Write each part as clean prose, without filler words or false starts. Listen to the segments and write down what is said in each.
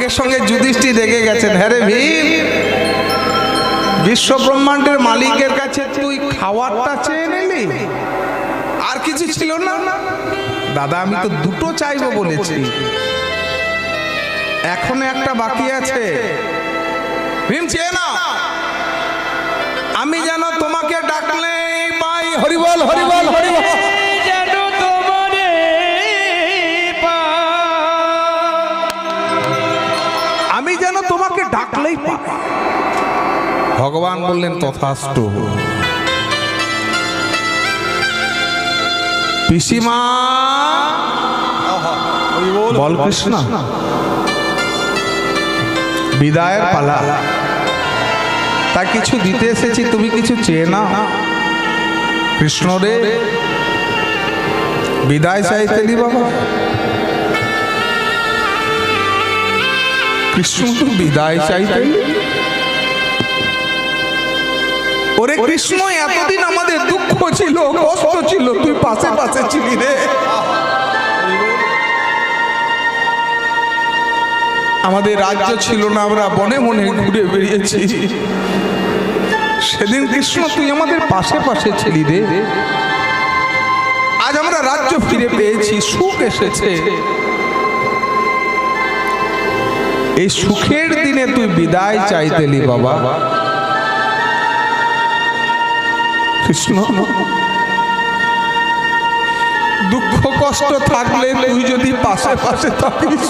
সঙ্গে সঙ্গে যুধিষ্ঠির রেগে গেছেন, হ্যাঁ রে ভীম, বিশ্ব ব্রহ্মাণ্ডের মালিকের কাছে তুই খাওয়ারটা চেয়ে নিলি, আর কিছু ছিল না? দাদা আমি তো দুটো চাইবো বলেছি, এখনো একটা বাকি আছে। ভীম চেয়ে না, আমি যেন তোমাকে ডাকলে পাই, হরিবল হরিবল হরিবল, আমি যেন তোমাকে ডাকলেই পাই। ভগবান বললেন তথাস্তু। পিসিমা বল কৃষ্ণ, বিদায়ের পালা, তা কিছু দিতে এসেছি, তুমি কিছু চেয়ে না। কৃষ্ণ রে বিদায় চাইতে দি বাবা, কৃষ্ণ তো বিদায় চাইতে। ওরে কৃষ্ণ, এতদিন আমাদের দুঃখ ছিল, কষ্ট ছিল, তুই পাশে পাশে ছিলি রে। আমাদের রাজ্য ছিল না, আমরা বনে বনে ঘুরে বেরিয়েছি, সেদিন কৃষ্ণ তুই আমাদের পাশে পাশে ছিলি রে। আজ আমরা রাজ্য ফিরে পেয়েছি, সুখ এসেছে, এই সুখের দিনে তুই বিদায় চাইতেলি বাবা। কৃষ্ণ, দুঃখ কষ্ট থাকলে তুই যদি পাশে পাশে থাকিস,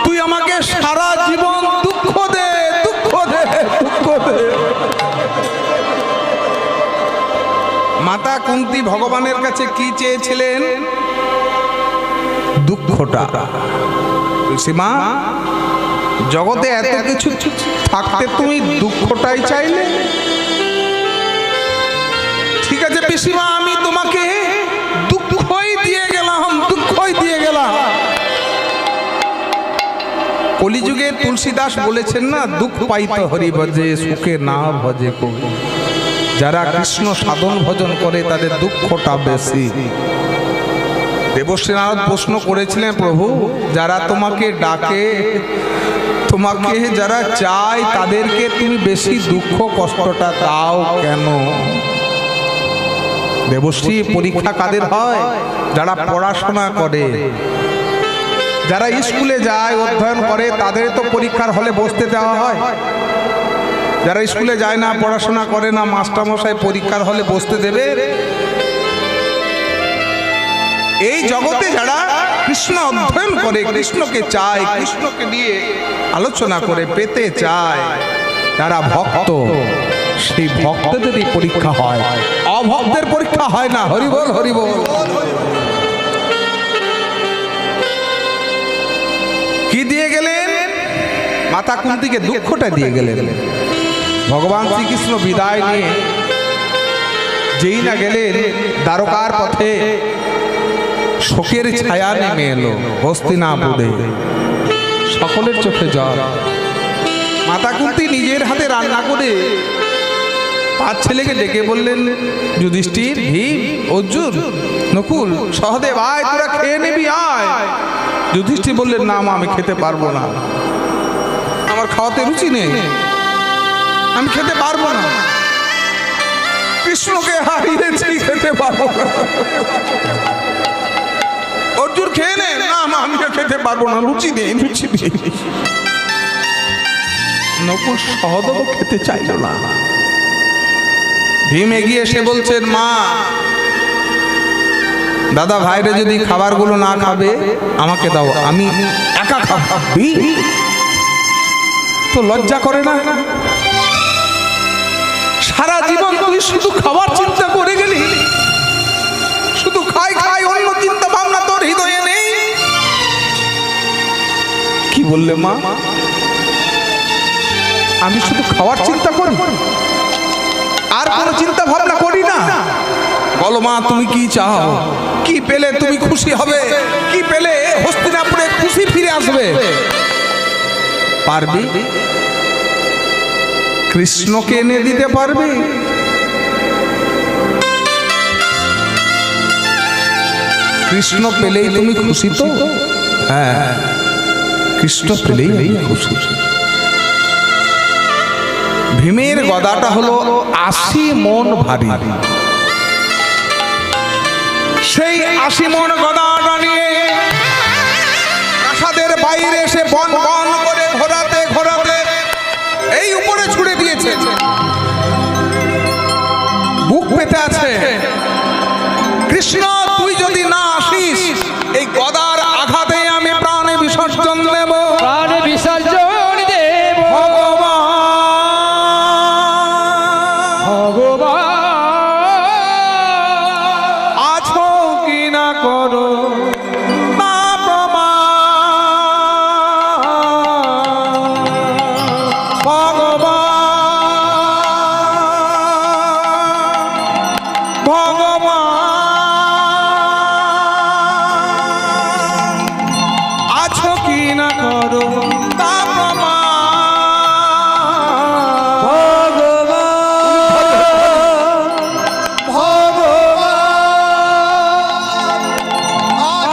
তুই আমাকে সারা জীবন দুঃখ দে, দুঃখ দে, দুঃখ দে। মাতা কুন্তী ভগবানের কাছে কি চেয়েছিলেন? দুঃখটা। সীমা, জগতে এত কিছু থাকতে তুমি দুঃখটাই চাইলে? ঠিক আছে পিসিমা, আমি তোমাকে দুঃখই দিয়ে গেলাম, দুঃখই দিয়ে গেলাম। কলিযুগে তুলসীদাস বলেছেন না, দুঃখ পাইতে হরি ভজে, সুখে না ভজে কবি। যারা কৃষ্ণ সাধন ভজন করে তাদের দুঃখটা বেশি। দেবশ্রী নারদ প্রশ্ন করেছিলেন, প্রভু যারা তোমাকে ডাকে, তোমাকে যারা চায়, তাদেরকে তুমি বেশি দুঃখ কষ্টটা দাও কেন? দেবশ্রী, পরীক্ষা কাদের হয়? যারা পড়াশোনা করে, যারা স্কুলে যায়, অধ্যয়ন করে, তাদের তো পরীক্ষার হলে বসতে দেওয়া হয়। যারা স্কুলে যায় না, পড়াশোনা করে না, মাস্টারমশাই পরীক্ষার হলে বসতে দেবে? এই জগতে যারা কৃষ্ণ অধ্যয়ন করে, কৃষ্ণকে চায়, কৃষ্ণকে নিয়ে আলোচনা করে পেতে চায়, যারা ভক্ত, সেই ভক্তদেরই পরীক্ষা হয়, অভক্তের পরীক্ষা হয় না। হরিবল হরিবল। কি দিয়ে গেলেন? মাতা কুন্তীকে দুঃখটা দিয়ে গেলেন। ভগবান শ্রীকৃষ্ণ বিদায় নিয়ে যেই না গেলেন, দ্বারকার পথে শোকের ছায়া নেমে এলো হস্তিনাপুরে, সকলের চোখে জল। মাতা কুন্তী নিজের হাতে রান্না করে 5 ছেলেকে ডেকে বললেন, যুধিষ্ঠির, ভীম, অর্জুন, নকুল, সহদেব, আয় তোরা খেয়ে নিবি, আয়। যুধিষ্ঠির বললেন, না মা, আমি খেতে পারবো না, আমার খাওয়াতে রুচি নেই, আমি খেতে পারবো না, কৃষ্ণকে হারিয়েছি, খেতে পারবো না। অর্জুন, খেয়ে নে। না মা, আমি খেতে পারবো না, রুচি নেই, রুচি নেই। নকুল সহদেব খেতে চাইল না। ভীম এগিয়ে এসে বলছেন, মা, দাদা ভাইরে যদি খাবারগুলো না খাবে আমাকে দাও, আমি একা খাবো। তো লজ্জা করে না? সারা জীবন তুই শুধু খাবার চিন্তা করে গেলি, শুধু খাই খাই, অন্য চিন্তা ভাবনা তোর হৃদয়ে নেই। কি বললে মা? আমি শুধু খাওয়ার চিন্তা করি, আর কোনো চিন্তা ভাবনা করি না? বলো মা, তুমি কি চাও? কি পেলে তুমি খুশি হবে? কি পেলে হস্তিনাপুরে খুশি ফিরে আসবে? পারবি? কৃষ্ণকে এনে দিতে পারবি? কৃষ্ণ পেলেই তুমি খুশি তো? হ্যাঁ, কৃষ্ণ পেলেই আমি খুশি। ভীমের গদাটা হলো 80 মন ভারী। সেই 80 মন গদাটা নিয়ে প্রাসাদের বাইরে এসে বন বন করে ঘোরাতে ঘোরাতে এই উপরে ছুড়ে দিয়েছে। বুক পেতে আছে, কৃষ্ণ তুই যদি না আসিস এই গদার আঘাতে আমি প্রাণে বিসর্জন দেব, প্রাণে বিসর্জন দেব। ভগবান আছো কি না করো না প্রমাণ, ভগবান আছো কি না করো তা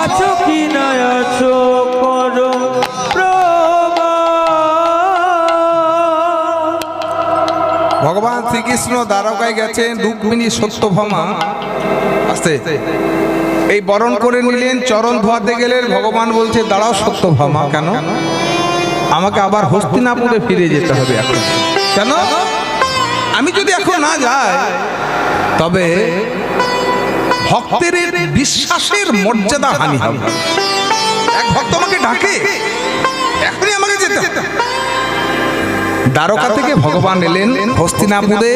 আছো কি না আছো করো ভগবান শ্রীকৃষ্ণ দ্বারকায় গেছেন, রুক্মিণী সত্যভামা আস্তে এই বরণ করে নিলেন, চরণ ধোয়াতে গেলেন। ভগবান বলছে দাঁড়াও সত্যভামা, কেন? আমাকে আবার হস্তিনাপুরে ফিরে যেতে হবে এখন। কেন? আমি যদি এখন না যাই তবে ভক্তের বিশ্বাসের মর্যাদা হানি হবে। এক ভক্ত আমাকে ডাকে, এখনই আমাকে যেতে হবে। দ্বারকা থেকে ভগবান এলেন হস্তিনাপুরে,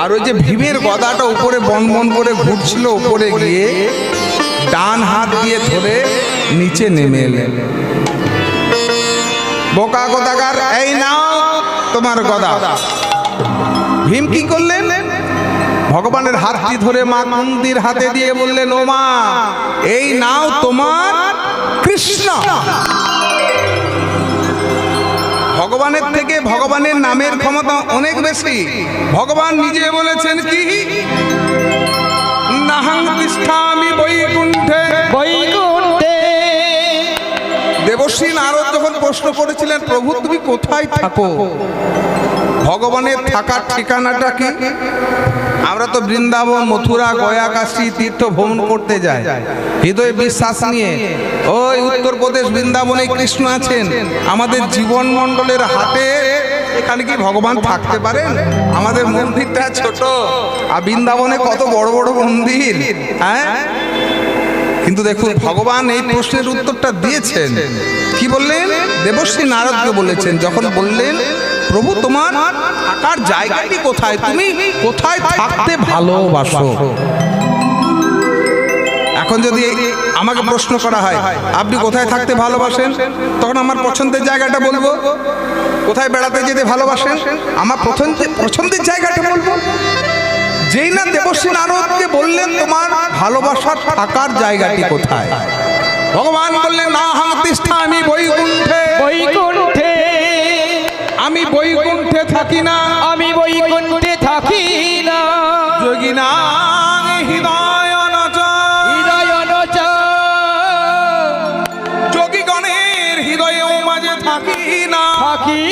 আর ওই যে ভীমের গদাটা উপরে বন বন করে ঘুরছিল, উপরে গিয়ে ডান হাত দিয়ে ধরে নিচে নেমে এলেন। বোকা গদাগার, এই নাও তোমার গদা। ভীম কি করলেন? ভগবানের হাতটি ধরে মা কুন্তির হাতে দিয়ে বললেন, ও মা এই নাও তোমার কৃষ্ণ। ভগবানের থেকে ভগবানের নামের ক্ষমতা অনেক বেশি। ভগবান নিজে বলেছেন কি, নাহং তিষ্ঠামি বৈকুণ্ঠে। বৈকুণ্ঠে দেবশ্রী নারদ যখন প্রশ্ন করেছিলেন, প্রভু তুমি কোথায় থাকো? ভগবানের থাকার ঠিকানাটা কি? আমরা তো বৃন্দাবন, মথুরা, গয়া, কাশী তীর্থ ভ্রমণ করতে যাই হৃদয় বিশ্বাস নিয়ে। ওই উত্তরপ্রদেশ বৃন্দাবনে কৃষ্ণ আছেন। আমাদের জীবন মণ্ডলের হাটে এখানে কি ভগবান থাকতে পারেন? আমাদের মন্দিরটা ছোট, আর বৃন্দাবনে কত বড় বড় মন্দির। হ্যাঁ, কিন্তু দেখুন ভগবান এই প্রশ্নের উত্তরটা দিয়েছেন। কি বললেন? দেবশ্রী নারদকে বলেছেন, যখন বললেন প্রভু তোমার থাকার জায়গাটি কোথায়, তুমি কোথায় থাকতে ভালোবাসো? এখন যদি আমাকে প্রশ্ন করা হয় আপনি কোথায় থাকতে ভালোবাসেন, তখন আমার পছন্দের জায়গাটা বলবো। কোথায় বেড়াতে যেতে ভালোবাসেন, আমার পছন্দের জায়গাটা বলবো। যেই না দেবশ্রী নারদকে বললেন তোমার ভালোবাসার থাকার জায়গাটি কোথায়, ভগবান বললেন না হাং তিষ্ঠামি বৈকুণ্ঠে। বৈকুণ্ঠে আমি বৈকুণ্ঠে থাকি না, আমি বৈকুণ্ঠে থাকি না। যোগিনা হৃদয় যোগীগণের হৃদয়েও মাঝে থাকি না, থাকি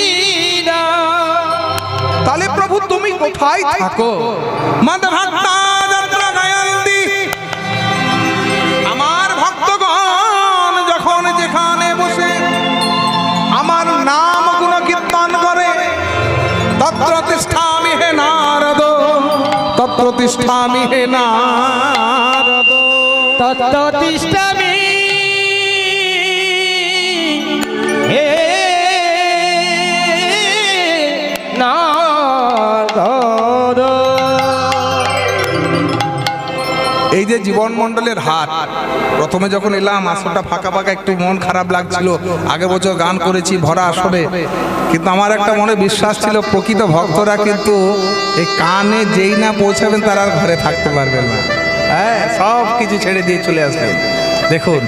না। তাহলে প্রভু তুমি কোথায় থাকো? মদভক্তা যাত্রা গায়ন্তি, আমার ভক্তগণ যখন যেখানে বসে আমার নাম গুণ কীর্তন করে, তত্র তিষ্ঠামি হে নারদ, তত্র তিষ্ঠামি হে নারদ, তত্র তিষ্ঠামি হে নারদ। এই যে জীবন মণ্ডলের হাট, প্রথমে যখন এলাম আসরটা ফাঁকা ফাঁকা, একটু মন খারাপ লাগছিল। আগের বছর গান করেছি ভরা আসরে, কিন্তু আমার একটা মনে বিশ্বাস ছিল প্রকৃত ভক্তরা কিন্তু এই কানে যেই না পৌঁছাবেন তারা আর ঘরে থাকতে পারবেন না। হ্যাঁ, সব কিছু ছেড়ে দিয়ে চলে আসবেন। দেখুন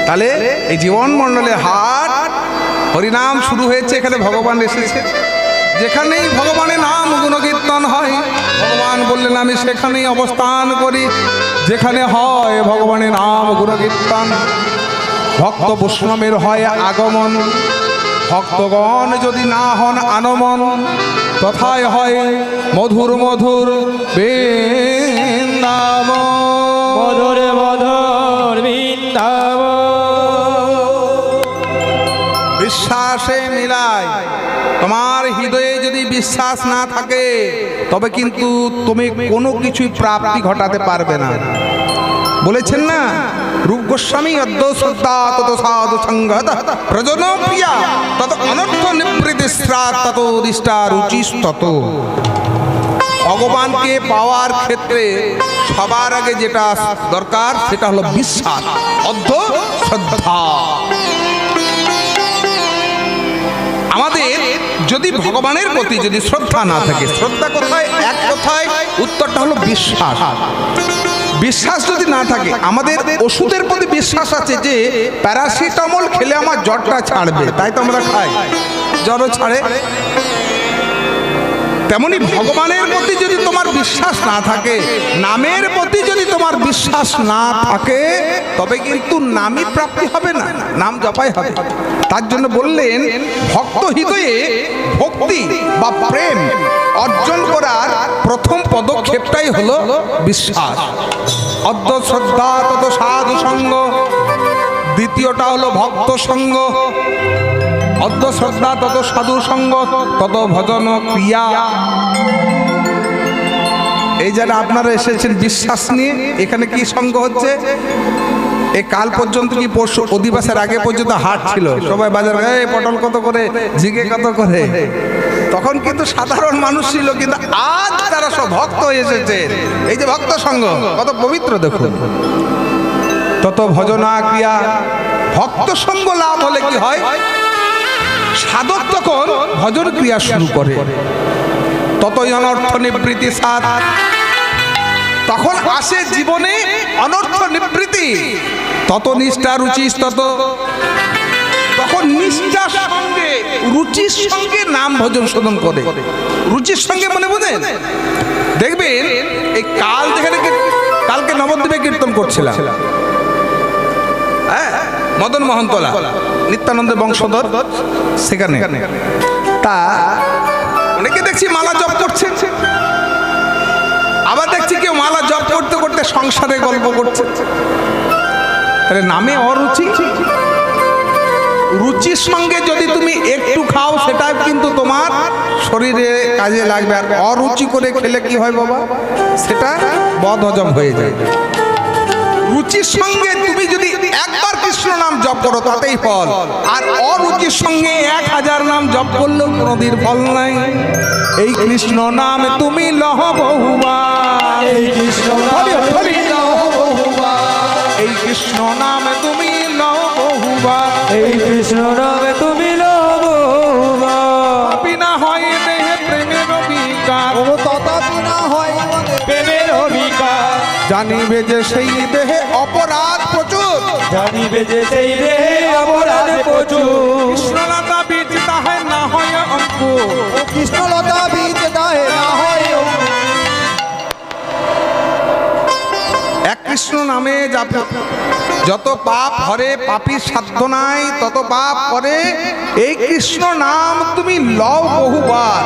তাহলে এই জীবন মণ্ডলের হাট, হরিনাম শুরু হয়েছে, এখানে ভগবান এসেছে। যেখানেই ভগবানের নাম গুণকীর্তন হয়, ভগবান বললেন আমি সেখানেই অবস্থান করি। যেখানে হয় ভগবানের নাম গুণকীর্তন, ভক্ত বৈষ্ণবের হয় আগমন, ভক্তগণ যদি না হন আনমন, তথায় হয় মধুর মধুর বৃন্দাবন। মধুর মধুর বৃন্দাবন। বিশ্বাসে মিলায়। তোমার হৃদয়ে যদি বিশ্বাস না থাকে তবে কিন্তু তুমি কোনো কিছুই প্রাপ্তি ঘটাতে পারবে না। বলেছেন না, রূপ গোস্বামী অদ্য শ্রদ্ধা তত সাধু সঙ্গত প্রজন প্রিয়া তত অনর্থ নিবৃত্তি শ্রাত তত দিষ্টা রুচিস্তত। ভগবানকে পাওয়ার ক্ষেত্রে সবার আগে যেটা দরকার সেটা হলো বিশ্বাস, অদ্য শ্রদ্ধা। আমাদের যদি ভগবানের প্রতি যদি শ্রদ্ধা না থাকে, শ্রদ্ধা কোথায়? এক কথায় উত্তরটা হলো বিশ্বাস। বিশ্বাস যদি না থাকে, আমাদের ওষুধের প্রতি বিশ্বাস আছে যে প্যারাসিটামল খেলে আমার জ্বরটা ছাড়বে, তাই তো আমরা খাই, জ্বরও ছাড়ে। তেমনি ভগবানের প্রতি যদি তোমার বিশ্বাস না থাকে, নামের প্রতি যদি তোমার বিশ্বাস না থাকে, তবে কিন্তু নামই প্রাপ্তি হবে না, নাম জপাই হবে। তার জন্য বললেন ভক্ত হৃদয়ে ভক্তি বা প্রেম অর্জন করার প্রথম পদক্ষেপটাই হলো বিশ্বাস। অদ্য শ্রদ্ধা তত সাধু সঙ্গ, দ্বিতীয়টা হলো ভক্ত সঙ্গ। অদ্য শ্রদ্ধা তত সাধু সঙ্গ তত ভজন ক্রিয়া। এই যারা আপনারা এসেছেন বিশ্বাস নিয়ে, এখানে কি সঙ্গ হচ্ছে? এই কাল পর্যন্ত কি পরশু অধিবাসের আগে পর্যন্ত হাট ছিল, সবাই বাজার পটল কত করে, ঝিঙে কত করে, তখন কিন্তু সাধারণ মানুষ ছিল, কিন্তু আজ তারা সব ভক্ত হয়ে এসেছে। এই যে ভক্ত সঙ্গ কত পবিত্র দেখুন। তত ভজনা ক্রিয়া। ভক্ত সঙ্গ লাভ হলে কি হয়? সাধক তখন ভজন ক্রিয়া শুরু করে, ততই অনর্থ নিবৃত্তি সাধ। তখন আসে জীবনে অনর্থ নিবৃত্তি, তত নিষ্ঠা রুচি তত। তখন নিষ্ঠার সঙ্গে রুচির সঙ্গে নাম ভজন শোধন করে। রুচির সঙ্গে মনে বোঝেন, দেখবেন এই কাল যেখানে কালকে নবদ্বীপে কীর্তন করছিলাম, হ্যাঁ, মদন মোহনতলা নিত্যানন্দের বংশধর, সেখানে তা অনেকে দেখছি মালা জপ করছে, আবার দেখছি কেউ মালা জপ করতে করতে সংসারে গল্প করছে। তাহলে নামে অরুচি। রুচির সঙ্গে যদি তুমি একটু খাও সেটা কিন্তু তোমার শরীরে কাজে লাগবে, আর অরুচি করে খেলে কি হয় বাবা? সেটা বদহজম হয়ে যায়। রুচির সঙ্গে তুমি যদি একবার কৃষ্ণ নাম জপ করো তাতেই ফল, আর অরুচির সঙ্গে 1000 নাম জপ করলেও কোনোদিন ফল নাই। এই কৃষ্ণ নাম তুমি লহ বহুবার, এই কৃষ্ণ নাম তুমি লও বহুবার, এই কৃষ্ণ নাম তুমি লহ বহুবার, এই কৃষ্ণ নামে তুমি লও বহুবার। বিনা হয় দেহে প্রেমের বিকার, ও তথাপি না হয় মনে প্রেমের অভিকার। জানিবে যে সেই দেহে অপরাধ প্রচুর, জানিবে যে সেই দেহে অপরাধ প্রচুর। কৃষ্ণলতা বীজ তাহে না হয় অঙ্কুর, ও কৃষ্ণলতা বীজ দাহে না হয় অঙ্কুর। এক কৃষ্ণ নামে যত পাপ হরে, পাপীর সাধ্য নাই তত পাপ করে। এই কৃষ্ণ নাম তুমি লও বহুবার,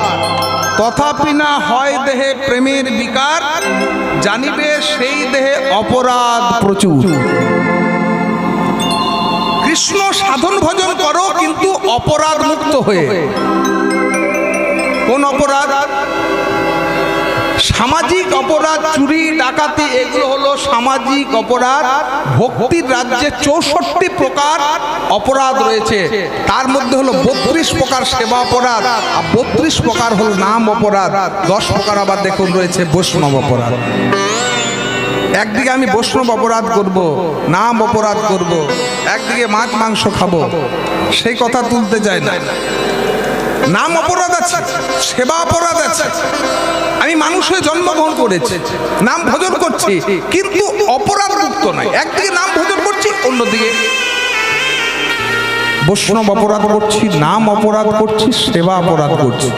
তথাপি না হয় দেহে প্রেমের বিকার, জানিবে সেই দেহে অপরাধ প্রচুর। কৃষ্ণ সাধন ভজন করো কিন্তু অপরাধ মুক্ত হয়ে। কোন অপরাধ? সামাজিক অপরাধ, চুরি ডাকাতি, এগুলো হলো সামাজিক অপরাধ। ভক্তির রাজ্যে 64 প্রকার অপরাধ রয়েছে, তার মধ্যে হলো 32 প্রকার সেবা অপরাধ, আর 32 প্রকার হলো নাম অপরাধ, 10 প্রকার আবার দেখুন রয়েছে বৈষ্ণব অপরাধ। একদিকে আমি বৈষ্ণব অপরাধ করব, নাম অপরাধ করব, একদিকে মাছ মাংস খাবো, সেই কথা তুলতে চাই না। নাম অপরাধ আছে, সেবা অপরাধ আছে। আমি মানুষ হয়ে জন্মগ্রহণ করেছি, নাম ভজন করছি, কিন্তু অপরাধ মুক্ত নয়। একদিকে নাম ভজন করছি, অন্যদিকে বৈষ্ণব অপরাধ করছি, নাম অপরাধ করছি, সেবা অপরাধ করছি।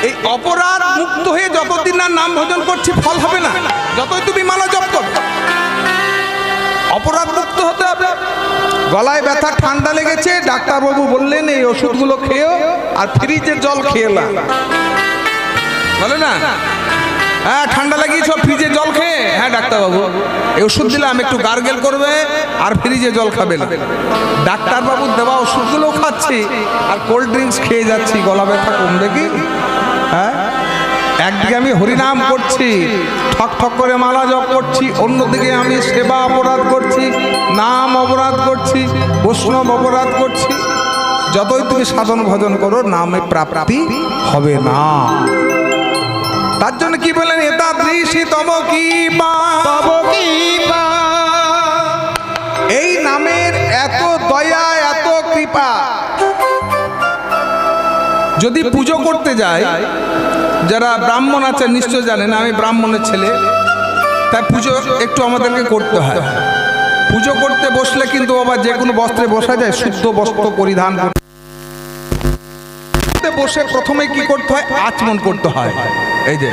এই অপরাধ মুক্ত হয়ে যতদিন না নাম ভজন করছি ফল হবে না, যতই তুমি মালা জপ করো। অপরাধ মুক্ত হতে হবে। গলায় ব্যথা, ঠান্ডা লেগেছে, ডাক্তারবাবু বললেন এই ওষুধগুলো খেয়েও আর ফ্রিজের জল খেয়ে না, বলে না? হ্যাঁ, ঠান্ডা লাগিয়েছ, ফ্রিজের জল খেয়ে। হ্যাঁ ডাক্তারবাবু, এই ওষুধ দিলাম, একটু গার্গেল করবে আর ফ্রিজে জল খাবে না। ডাক্তারবাবু দেওয়া ওষুধগুলো খাচ্ছি আর কোল্ড ড্রিঙ্কস খেয়ে যাচ্ছি, গলা ব্যথা কমবে কি? হ্যাঁ, একদিকে আমি হরিনাম করছি, ঠক ঠক করে মালা জপ করছি, অন্যদিকে আমি সেবা অপরাধ করছি, নাম অপরাধ করছি, বৈষ্ণব অপরাধ করছি। যতই তুমি সাধন ভজন করো, নামে প্রাপ্তি হবে না। তার জন্য কি বলেন, এটা দৃষ্টি তম কি এই নামের এত দয়া, এত কৃপা। যদি পুজো করতে যায়, যারা ব্রাহ্মণ আছে নিশ্চয় জানেন, আমি ব্রাহ্মণের ছেলে, তাই পুজো একটু আমাদেরকে করতে হয়। পুজো করতে বসলে কিন্তু বাবা যে কোনো বস্ত্রে বসা যায়, শুদ্ধ বস্ত্র পরিধান করতে বসে প্রথমে কি করতে হয়, আচমন করতে হয়। এই যে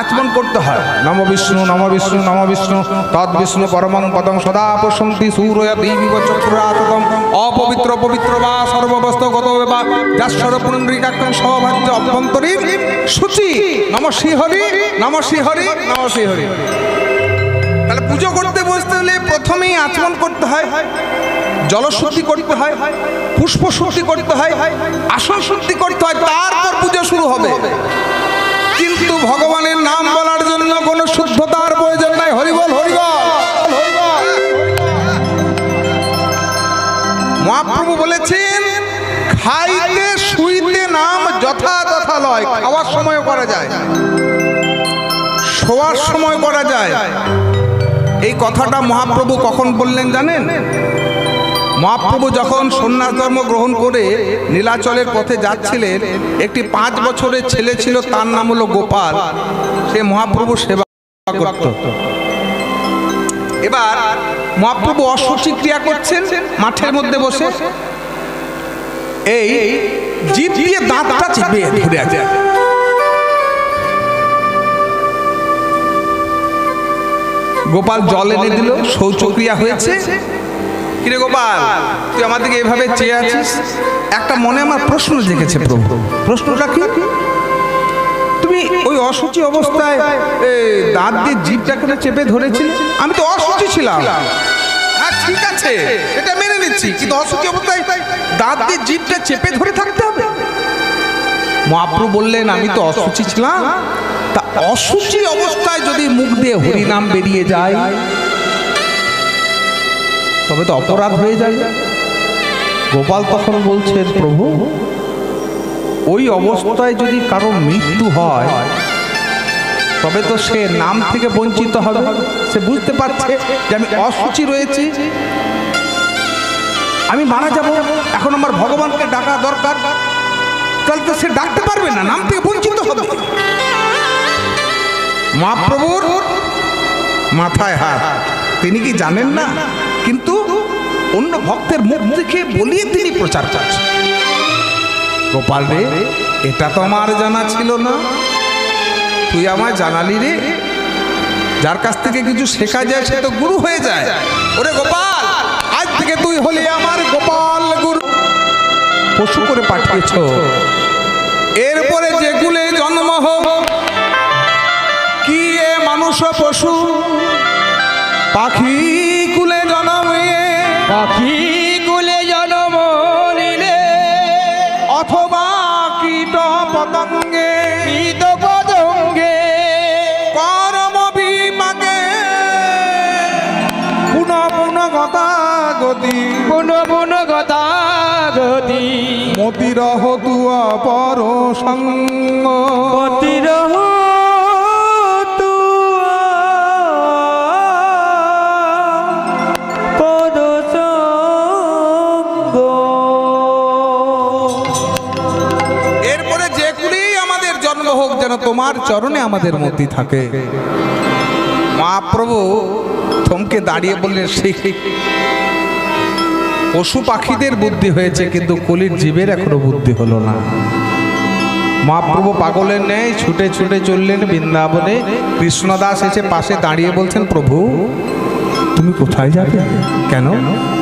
আচমন করতে হয়, নম বিষ্ণু নম বিষ্ণু নম বিষ্ণু তদ বিষ্ণু পরমং পদং সদা পশ্যন্তি সূরয় দীবিব চক্রাতকম অপবিত্র পবিত্র বা সর্ববস্তগত বা যাশ্বর পুণ্ডরীকাক্ষং সভাজ্য অভ্যন্তরীণ সূচি নম শ্রীহরি নম শ্রীহরি নম শ্রীহরি। তাহলে পুজো করতে বসতে হলে প্রথমেই আচমন করতে হয়, জলশুদ্ধি করতে হয়, পুষ্প শুদ্ধি করতে হয়, আসন শুদ্ধি করতে হয়, তারপর পুজো শুরু হবে। কিন্তু ভগবানের নাম বলার জন্য কোনো শুদ্ধতার প্রয়োজন নাই। হরিবল হরিবল। মহাপ্রভু বলেছেন, খাইতে শুইতে নাম যথা যথা লয়। খাওয়ার সময় করা যায়, শোয়ার সময় করা যায়। এই কথাটা মহাপ্রভু কখন বললেন জানেন? মহাপ্রভু যখন সন্ন্যাস ধর্ম গ্রহণ করে নীলাচলের পথে যাচ্ছিলেন, একটি 5 বছরের ছেলে ছিল, তার নাম হলো গোপাল। সে মহাপ্রভু সেবা করত। এবার মহাপ্রভু অশুচি ক্রিয়া করছেন মাঠের মধ্যে বসে, এই জিভ দিয়ে দাঁতটা চেপে ধরে আছে। গোপাল জল এনে দিল, শৌচক্রিয়া হয়েছে। কিরে গোপাল, তুই আমার দিকে এইভাবে চেয়ে আছিস? একটা মনে আমার প্রশ্ন জেগেছে প্রভু। প্রশ্নটা কি? তুমি ওই অশুচি অবস্থায় দাঁত দিয়ে জিভটা করে চেপে ধরেছিলে? আমি তো অশুচি ছিলাম। হ্যাঁ ঠিক আছে, এটা মেনে নিচ্ছি, কিন্তু অশুচি অবস্থায় দাঁত দিয়ে জিভটা চেপে ধরে থাকতে হবে? মহাপ্রভু বললেন, আমি তো অশুচি ছিলাম। তা অশুচি অবস্থায় যদি মুখ দিয়ে হরিনাম বেরিয়ে যায়, তবে তো অপরাধ হয়ে যায়। গোপাল তখন বলছেন, প্রভু ওই অবস্থায় যদি কারো মৃত্যু হয়, তবে তো সে নাম থেকে বঞ্চিত হবে। সে বুঝতে পারছে যে আমি অশুচি রয়েছি, আমি মারা যাব, এখন আমার ভগবানকে ডাকা দরকার। তাহলে তো সে ডাকতে পারবে না, নাম থেকে বঞ্চিত হবে। মহাপ্রভুর মাথায় হাত। তিনি কি জানেন না? কিন্তু অন্য ভক্তের মুখ দেখে বলিয়ে তিনি প্রচার করছেন। গোপাল রে, এটা তো আমার জানা ছিল না, তুই আমায় জানালি রে। যার কাছ থেকে কিছু শেখা যায় সে তো গুরু হয়ে যায়। ওরে গোপাল, আজ থেকে তুই হলি আমার গোপাল গুরু। পশু করে পাঠিয়েছ, এরপরে যে কুলে জন্ম হোক, কি এ মানুষ পশু, পাখি কুলে জন্ম, পাখি কুলে জন্ম নিলে, অথবা কীট পতঙ্গে, কীট পতঙ্গে কর্ম বিপাকে, পুন পুন গতাগতি, পুন পুন গতাগতি, মতিরহ তুয়া পর সঙ্গ, মতিরহ তোমার চরণে আমাদের মতি থাকে। মহাপ্রভু থমকে দাঁড়িয়ে বললেন, সেই পশু পাখিদের বুদ্ধি হয়েছে, কিন্তু কলির জীবের এখনো বুদ্ধি হলো না। মহাপ্রভু পাগলের ন্যায় ছুটে ছুটে চললেন বৃন্দাবনে। কৃষ্ণদাস এসে পাশে দাঁড়িয়ে বলছেন, প্রভু তুমি কোথায় যাবে? কেন?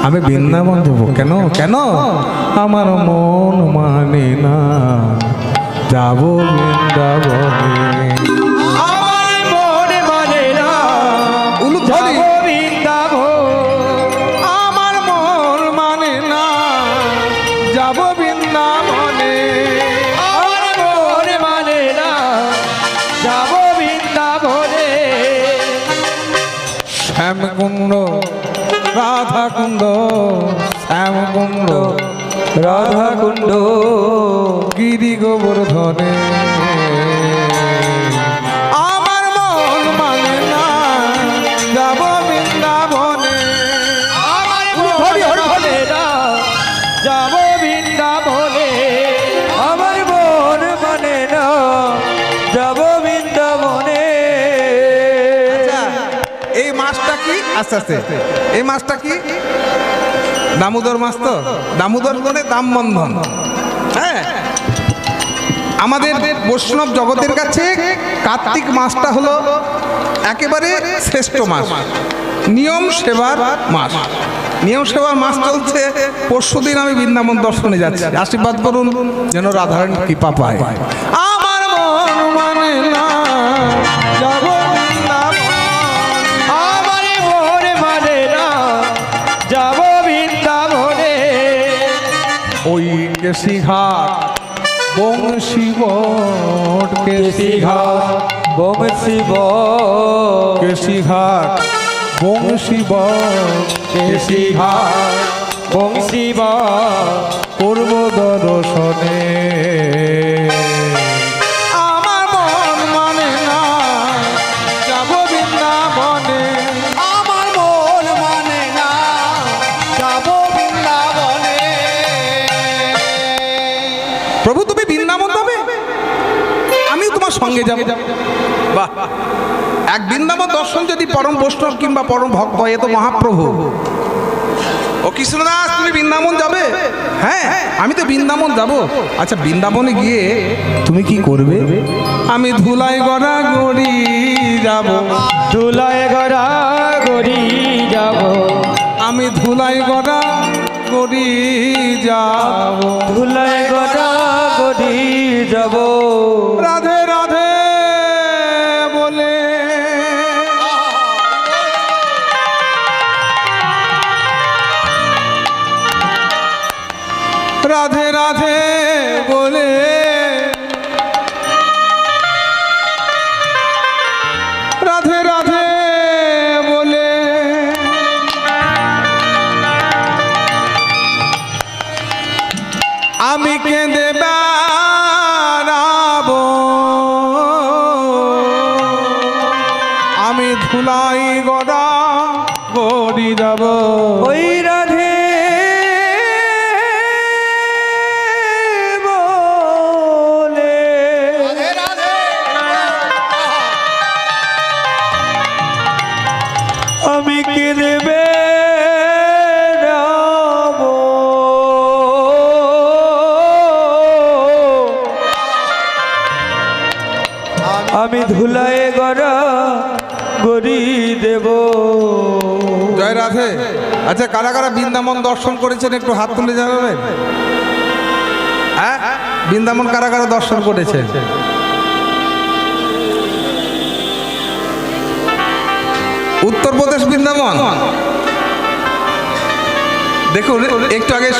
আমি বৃন্দাবন দেবো। কেন? কেন? আমার মন মানে না যাব বৃন্দাবনে। আমার মন মানে না উলুধ্বনি। যাব বৃন্দাবন। আমার মন মানে না যাব বৃন্দাবনে। আমার মন মানে না যাব বৃন্দাবনে। শ্যামকুণ্ড রাধাকুণ্ড, শ্যামকুণ্ড রাধা কুণ্ড গিরি গোবর্ধনে। আমার মন মানে না যাব বৃন্দাবনে। আমার মন মানে না যাব বৃন্দাবনে। আমার মন মানে না যাব বৃন্দাবনে। এই মাসটা কি? আস্তে আস্তে, এই মাসটা কি? দামোদর মাস। তো দামোদর মানে দাম বন্ধন। হ্যাঁ, আমাদের বৈষ্ণব জগতের কাছে কার্তিক মাসটা হলো একেবারে শ্রেষ্ঠ মাস, নিয়ম সেবার মাস। নিয়ম সেবার মাস চলছে। পরশুদিন আমি বৃন্দাবন দর্শনে যাচ্ছি। আশীর্বাদ করুন যেন রাধারানীর কৃপা পায়। আমার মন মানে না যাব বৃন্দাবন। আমার মন মানে না যাব বৃন্দাবনে। ওই কেশিঘাট বংশীবট, কেশিঘাট বংশীব কেশিঘাট বংশীবট, কেশিঘাট বংশীব পূর্ব দর্শনে। আমার মন মানে না যাব বৃন্দাবনে। আমার মন মানে না যাব বৃন্দাবনে। প্রভু তুমি বৃন্দাবন যাবে, আমিও তোমার সঙ্গে যাব। বাহ, এক বৃন্দাবন দর্শন যদি পরম বৈষ্ণব কিংবা পরম ভক্ত হয়, এ তো মহাপ্রভু। ও কৃষ্ণদাস তুমি বৃন্দাবন যাবে? হ্যাঁ, আমি তো বৃন্দাবন যাব। আচ্ছা, বৃন্দাবনে গিয়ে তুমি কি করবে? আমি ধুলাই গড়া গড়ি যাব। ধুলায় গড়া গড়ি যাব। আমি ধুলাই গড়া গড়ি যাব। ধুলায় গড়া গড়ি যাব। রাধে রাধে বলে রাধে রাধে বলে রাধে রাধে বলে আমি কেঁদে বেড়াবো। আমি ধুলাই গড়া গড়ি যাব। ওই রাধে বলে আমি কেঁদে বেড়াবো। আমি ধুলায় গড়া গড়ি দেব। জয় রাধে। আচ্ছা, কারা কারা বৃন্দাবন দর্শন করেছেন একটু হাত তুলে জানাবেন। হ্যাঁ, বৃন্দাবন কারা কারা দর্শন করেছেন? উত্তরপ্রদেশ বৃন্দাবন। দেখুন, একটু আগে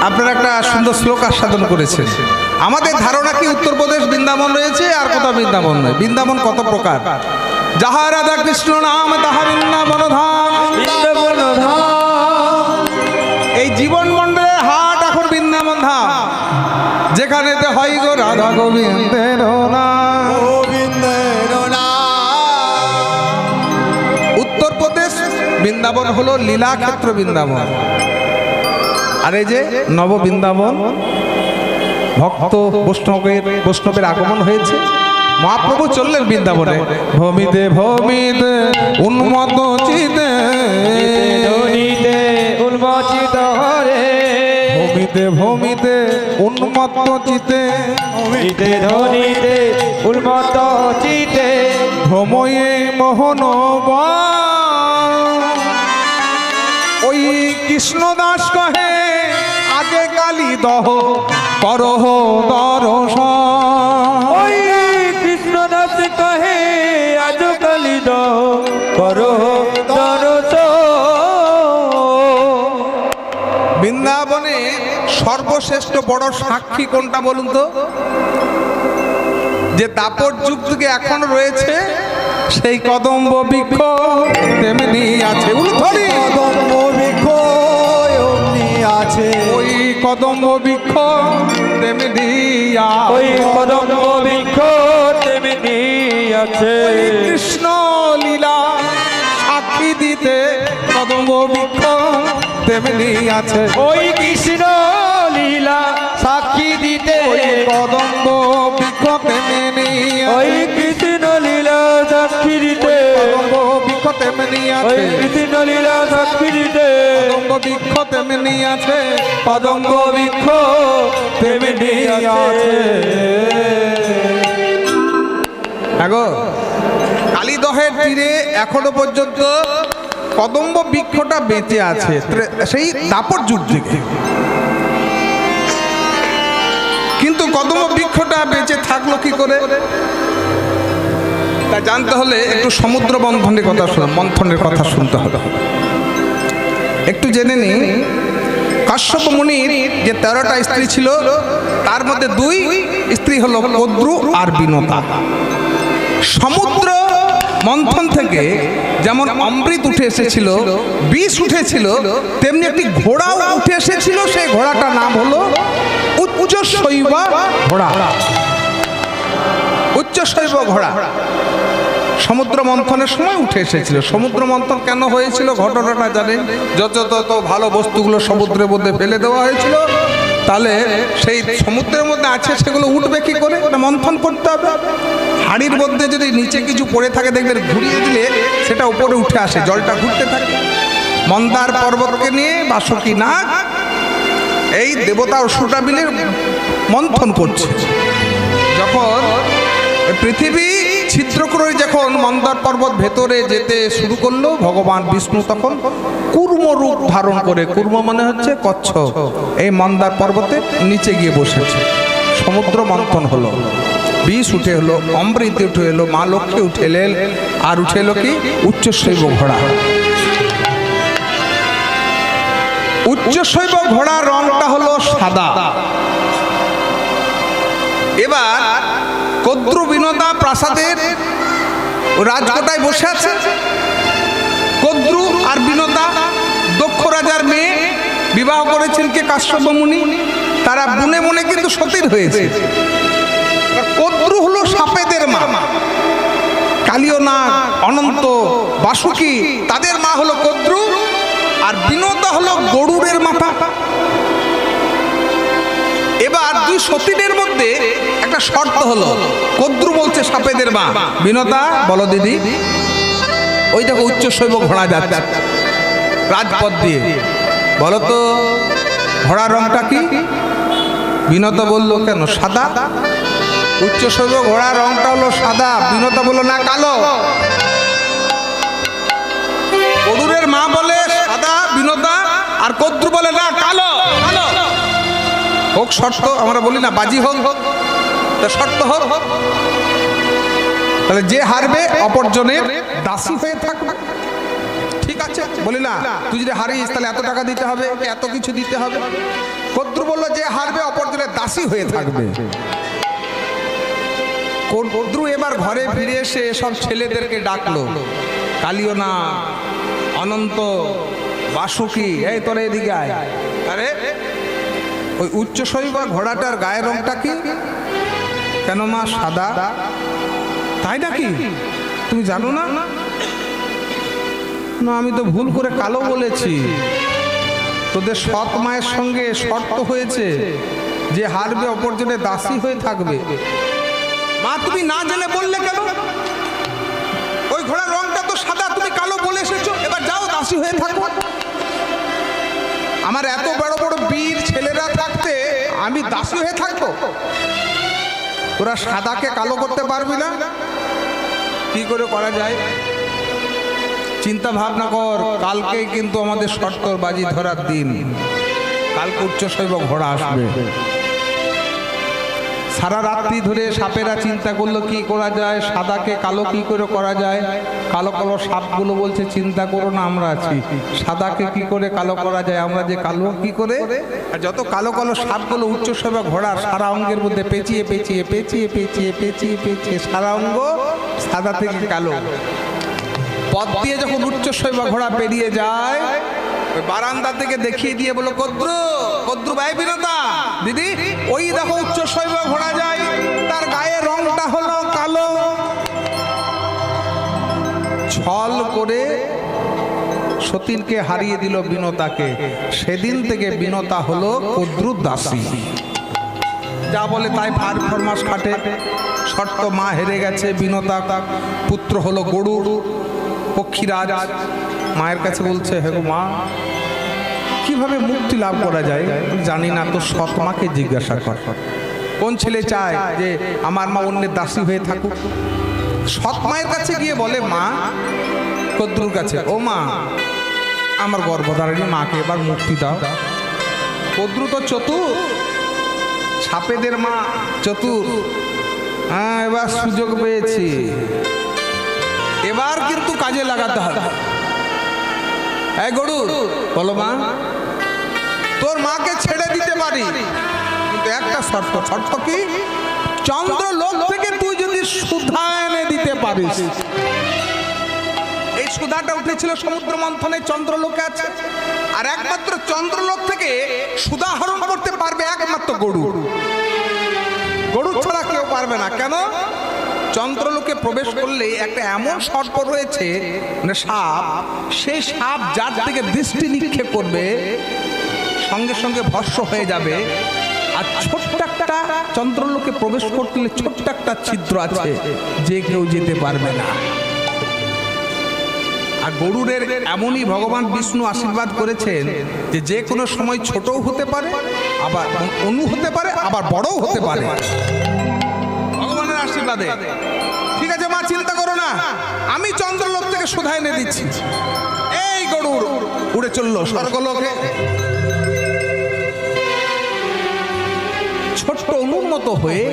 আপনারা একটা সুন্দর শ্লোক আস্বাদন করেছেন। আমাদের ধারণা কি উত্তরপ্রদেশ বৃন্দাবন রয়েছে, আর কোথাও বৃন্দাবন নয়। বৃন্দাবন কত প্রকার। যাহা রাধা কৃষ্ণ নাম তাহা বৃন্দাবন ধাম। বৃন্দাবন ধাম। এই জীবন মন্ডলের হাট এখন বৃন্দাবন ধাম, যেখানেতে হয় গো রাধা গোবিন্দের নাম। উত্তরপ্রদেশ বৃন্দাবন হলো লীলাক্ষেত্র বৃন্দাবন। আর এই যে নব বৃন্দাবন, ভক্ত বৈষ্ণবের আগমন হয়েছে। মহাপ্রভু চললেন বৃন্দাবনে। ভমিতে ভমিতে উন্মত্ত চিতে, ধনিতে উন্মোচিত হরে। ভমিতে ভমিতে উন্মত্ত উন্মত্ত চিতে অমিতে ধ্বনিতে উন্মত্ত চিতে ভ্রময়ে মোহন ওই কৃষ্ণদাস কহে আগে কালী দহ করহ দর্শন ওই কৃষ্ণদাস কহে আজ কালি দহ করো দরস। বৃন্দাবনে সর্বশ্রেষ্ঠ বড় সাক্ষী কোনটা বলুন তো? যে দাপর যুগ থেকে এখন রয়েছে সেই কদম্ব বৃক্ষ তেমনি আছে উলুধ্বনি। কদম্ব বৃক্ষ অমনি আছে, ওই কদম্ব বৃক্ষ তেমনি ওই কদম্ব বৃক্ষ তেমনি আছে। কৃষ্ণ লীলা সাক্ষী দিতে কদম্ব বৃক্ষ তেমনি আছে। ওই কৃষ্ণ লীলা সাক্ষী দিতে কদম্ব বৃক্ষ তেমনি ওই কৃষ্ণ লীলা সাক্ষী দিতে কদম্ব বৃক্ষ তেমনি ওই আছে। কৃষ্ণ লীলা সাক্ষী দিতে কদম্ব বৃক্ষ তেমনি আছে। কদম্ব বৃক্ষ তেমনি আছে। আগো কালীদহের তীরে এখনো পর্যন্ত কদম্ব বৃক্ষটা বেঁচে আছে সেই দাপর যুগ থেকে। কিন্তু কদম্ব বৃক্ষটা বেঁচে থাকলো কি করে তা জানতে হলে একটু সমুদ্র মন্থনের কথা শুনতে হবে। একটু জেনে নিই, কাশ্যপ মুনির যে 13টা স্ত্রী ছিল তার মধ্যে 2 স্ত্রী হলো কদ্রু আর বিনতা। সমুদ্র মন্থন থেকে যেমন অমৃত উঠে এসেছিল, বিষ উঠেছিল, তেমনি একটি ঘোড়াও উঠে এসেছিল। সেই ঘোড়াটার নাম হলো উচ্চশৈব ঘোড়া। উচ্চশৈব ঘোড়া সমুদ্র মন্থনের সময় উঠে এসেছিল। সমুদ্র মন্থন কেন হয়েছিল ঘটনাটা জানেন? যত তত ভালো বস্তুগুলো সমুদ্রের মধ্যে ফেলে দেওয়া হয়েছিল। তাহলে সেই সমুদ্রের মধ্যে আছে সেগুলো উঠবে কি করে? ওটা মন্থন করতে হবে। হাড়ির মধ্যে যদি নিচে কিছু পড়ে থাকে দেখবেন ঘুরিয়ে দিলে সেটা উপরে উঠে আসে, জলটা ঘুরতে থাকে। মন্দার পর্বতকে নিয়ে বাসুকী নাগ এই দেবতা অসুররা মিলে মন্থন করছে। যখন পৃথিবী ছিদ্র করে যখন মন্দার পর্বত ভেতরে যেতে শুরু করলো, ভগবান বিষ্ণু তখন কুর্ম রূপ ধারণ করে, কুর্ম মানে হচ্ছে কচ্ছপ, এই মন্দার পর্বতের নিচে গিয়ে বসেছে। সমুদ্র মন্থন হলো, বিষ উঠে হলো, অমৃত উঠে এলো, মা লক্ষ্মী উঠে এলেন, আর উঠে এলো কি উচ্চশৈব ঘোড়া। উচ্চশৈব ঘোড়ার রংটা হলো সাদা। এবার কদ্রু বিনোদা প্রাসাদের রাজকোটায় বসে আছে। কদ্রু আর বিনোদা দক্ষ রাজার মেয়ে, বিবাহ করেছেন কে? কাশ্যপ মুনি। তারা বনে বনে কিন্তু সতীর হয়েছে। কদ্রু হলো সাপেদের মা, কালীয় নাগ, অনন্ত, বাসুকী, তাদের মা হলো কদ্রু। আর বিনোদা হলো গরুড়ের মাথা। এবার 2 সতীনের মধ্যে একটা শর্ত হলো। কদ্রু বলছে সাপেদের মা, বিনোদা বলো দিদি, ওই দেখো উচ্চশৈব ঘোড়া যাচ্ছে রাজপথ দিয়ে, বলো তো ঘোড়ার রংটা কি? বিনোদা বলল কেন সাদা? উচ্চশৈব ঘোড়ার রংটা হলো সাদা। বিনোদা বলল না, কালো। গরুরের মা বলে সাদা বিনোদা, আর কদ্রু বলে না, কালো। কালো হোক শর্ত, আমরা বলি না বাজি হোক, তা শর্ত হোক। তাহলে যে হারবে অপরজনের দাসী হয়ে থাকবে, ঠিক আছে? বলি না তুই যদি হারিস তাহলে এত টাকা দিতে হবে, এত কিছু দিতে হবে। কদ্রু বললো যে হারবে অপরজনের দাসী হয়ে থাকবে। কদ্রু এবার ঘরে ফিরে এসে সব ছেলেদেরকে ডাকলো, কালীয় না, অনন্ত, বাসুকী, এই তোরা এদিকে আয়। আরে ওই উচ্চশৈব ঘোড়াটার গায়ের রংটা কি? কেন মা সাদা? তাই নাকি? তুমি জানো না? না আমি তো ভুল করে কালো বলেছি। তোদের সৎ মায়ের সঙ্গে শর্ত হয়েছে যে হারবে অপরজনের দাসী হয়ে থাকবে। মা তুমি না জেনে বললে কেন? ওই ঘোড়ার রংটা তো সাদা, তুমি কালো বলে এসেছো, এবার যাও দাসী হয়ে থাকো। আমার এত বড় বড় বীর ছেলেরা থাকতে আমি দাসী হয়ে থাকবো? তোরা সাদাকে কালো করতে পারবি না? কি করে করা যায় চিন্তা ভাবনা কর। কালকে কিন্তু আমাদের শর্তর বাজি ধরার দিন। কালকে উচ্চশৈব ঘোড়া আসবে। সারা রাত্রি ধরে সাপেরা চিন্তা করলো কি করা যায়, সাদাকে কালো কি করে করা যায়। কালো কালো সাপগুলো বলছে চিন্তা করো না, আমরা আছি। সাদাকে কি করে কালো করা যায়, আমরা যে কালো কি করে। আর যত কালো কালো সাপগুলো উচ্চশৈব ঘোড়ার সারা অঙ্গের মধ্যে পেঁচিয়ে পেঁচিয়ে পেঁচিয়ে পেঁচিয়ে পেঁচিয়ে পেঁচিয়ে সারা অঙ্গ সাদা থেকে কালো। পথ দিয়ে যখন উচ্চশৈব ঘোড়া পেরিয়ে যায়, ওই বারান্দা থেকে দেখিয়ে দিয়ে বলো কদ্রু কদ্রু ভাই বিনোদা দিদি, ওই দেখো উচ্চশৈব ঘোড়া যায়, তার গায়ের রংটা হলো কালো। ছল করে সতীনকে হারিয়ে দিল বিনতাকে। সেদিন থেকে বিনতা হলো কদ্রুর দাসী। যা বলে তাই ফার ফরমাস খাটে। শর্ত মা হেরে গেছে, বিনতা পুত্র হলো গরুর পক্ষীরাজ। মায়ের কাছে বলছে, হে গো মা, কিভাবে মুক্তি লাভ করা যায় জানি না, তো সৎ মাকে জিজ্ঞাসা কর। কোন ছেলে চায় যে আমার মা অন্যের দাসী হয়ে থাকুক? সৎ মায়ের কাছে গিয়ে বলে, মা কদ্রুর কাছে, ও মা, আমার গর্ভধারিণী মাকে এবার মুক্তি দাও। কদ্রু তো চতুর, ছাপেদের মা চতুর। হ্যাঁ, এবার সুযোগ পেয়েছি, এবার কিন্তু কাজে লাগাতে হবে। এই গরু বলো, মা তোর মাকে ছেড়ে দিতে পারি, কিন্তু একটা শর্ত। শর্ত কি? চন্দ্রলোক থেকে তুই যদি সুধা এনে দিতে পারিস। এই সুধাটা উঠেছিল সমুদ্র মন্থনে, চন্দ্রলোকে আছে। আর একমাত্র চন্দ্রলোক থেকে সুধা হরণ করতে পারবে একমাত্র গরু। গরু ছাড়া কেউ পারবে না। কেন? চন্দ্রলোকে প্রবেশ করলে একটা এমন সর্প রয়েছে, মানে সাপ, সেই সাপ যার দিকে দৃষ্টি নিক্ষেপ করবে সঙ্গে সঙ্গে ভস্ম হয়ে যাবে। আর ছোট্ট একটা চন্দ্রলোকে প্রবেশ করতে ছোট্ট একটা ছিদ্র আছে, যে কেউ যেতে পারবে না। আর গরুরের এমনই ভগবান বিষ্ণু আশীর্বাদ করেছেন যে যে কোনো সময় ছোটও হতে পারে, আবার অনু হতে পারে, আবার বড়ও হতে পারে ভগবানের আশীর্বাদে। ঠিক আছে মা, চিন্তা করো না, আমি চন্দ্রলোক থেকে সুধা এনে দিচ্ছি। এই গরুর উড়ে চললো স্বর্গলোকে। ছোট্ট অনুর মতো হয়ে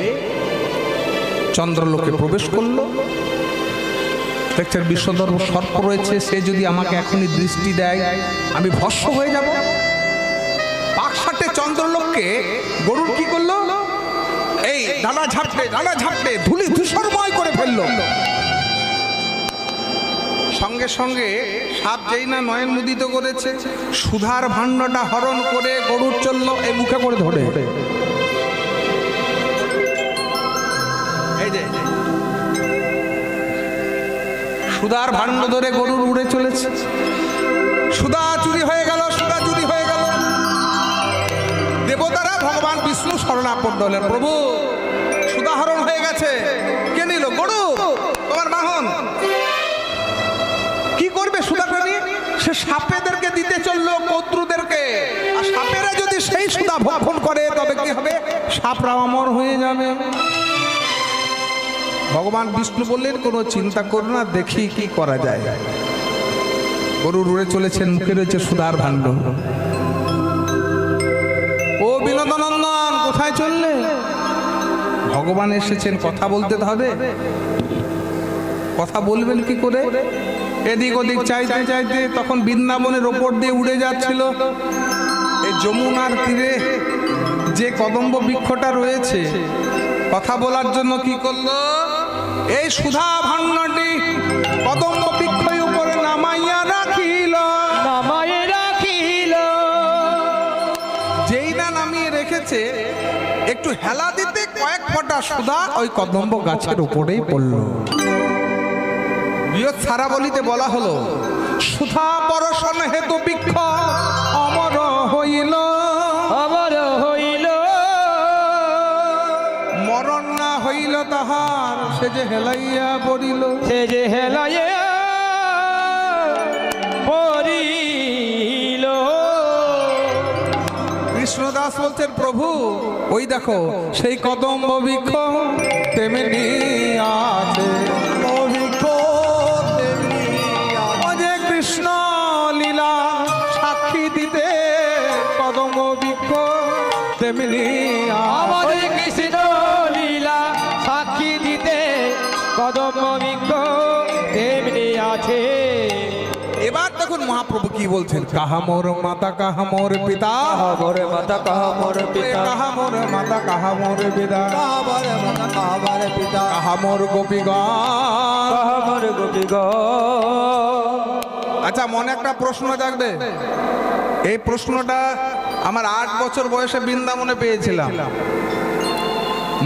চন্দ্রলোকে প্রবেশ করলো। দেখছেন বিশ্বধর্ম সর্প রয়েছে, সে যদি আমাকে এখনই দৃষ্টি দেয় আমি ভস্ম হয়ে যাব। পাকসাটে চন্দ্রলোককে গরুর কি করলো? এই ডানা ঝাপটে ধুলি ধূসরময় করে ফেললো। সঙ্গে সঙ্গে সাপ যেই না নয়ন মুদিত করেছে, সুধার ভাণ্ডটা হরণ করে গরুর চলল এই মুখে করে ধরে। এই যে সুধার ভাণ্ড ধরে গরুর উড়ে চলেছে। সুধা চুরি হয়ে গেল, সুধা চুরি হয়ে গেল। দেবতারা ভগবান বিষ্ণু শরণাপন্ন হলেন, প্রভু সুধা হরণ হয়ে গেছে। কে নিল? গরু, তোমার বাহন। কি করবে সুধাটা নিয়ে? সে সাপেদেরকে দিতে চললো, কদ্রুদেরকে। আর সাপেরা যদি সেই সুধা ভক্ষণ করে তবে কি হবে? সাপরা অমর হয়ে যাবে। ভগবান বিষ্ণু বললেন, কোনো চিন্তা করো না, দেখি কি করা যায়। গরুর উড়ে চলেছেন, মুখে রয়েছে সুধার ভাণ্ড। ও বিনোদনন্দন, কোথায় চললে? ভগবান এসেছেন, কথা বলতে হবে। কথা বলবেন কি করে? এদিক ওদিক চাইতে চাইতে তখন বৃন্দাবনের ওপর দিয়ে উড়ে যাচ্ছিল। এই যমুনার তীরে যে কদম্ব বৃক্ষটা রয়েছে, কথা বলার জন্য কি করলো? এই সুধা ভাণ্ডটি কদম্ব বৃক্ষের উপরে নামাইয়া রাখিল। যেই না নামিয়ে রেখেছে, একটু হেলা দিতে কয়েক ফোঁটা সুধা ওই কদম্ব গাছের উপরেই পড়ল। বৃহৎ সারাবলিতে বলা হলো, সুধা বর্ষণ হেতু বৃক্ষ অমর হইল, অমর হইল। মরণ না হইল তাহার, সে যে হেলাইয়া পড়িল, সে যে হেলাইয়া পড়িল। দাস বলছেন প্রভু ওই দেখো সেই কদম্ব বৃক্ষ তেমনি আছে ও যে কৃষ্ণ লীলা সাক্ষী দিতে কদম্ব বৃক্ষ তেমনি আমাদের কৃষ্ণ লীলা সাক্ষী দিতে কদম বৃক্ষ তেমনি আছে। এবার দেখুন মহাপ্রভু কি বলছেন কাহা মোর মাতা কাহা মোর পিতা মোর মাতা কাহা মোর পিতা কাহা মোর মাতা কাহা মোর পিতা কাহাবার মাতা কাহাবার পিতা কাহা মোর গোপীগণ। কাহাবার গোপীগণ। আচ্ছা মনে একটা প্রশ্ন জাগবে, এই প্রশ্নটা আমার 8 বছর বয়সে বৃন্দাবনে পেয়েছিলাম।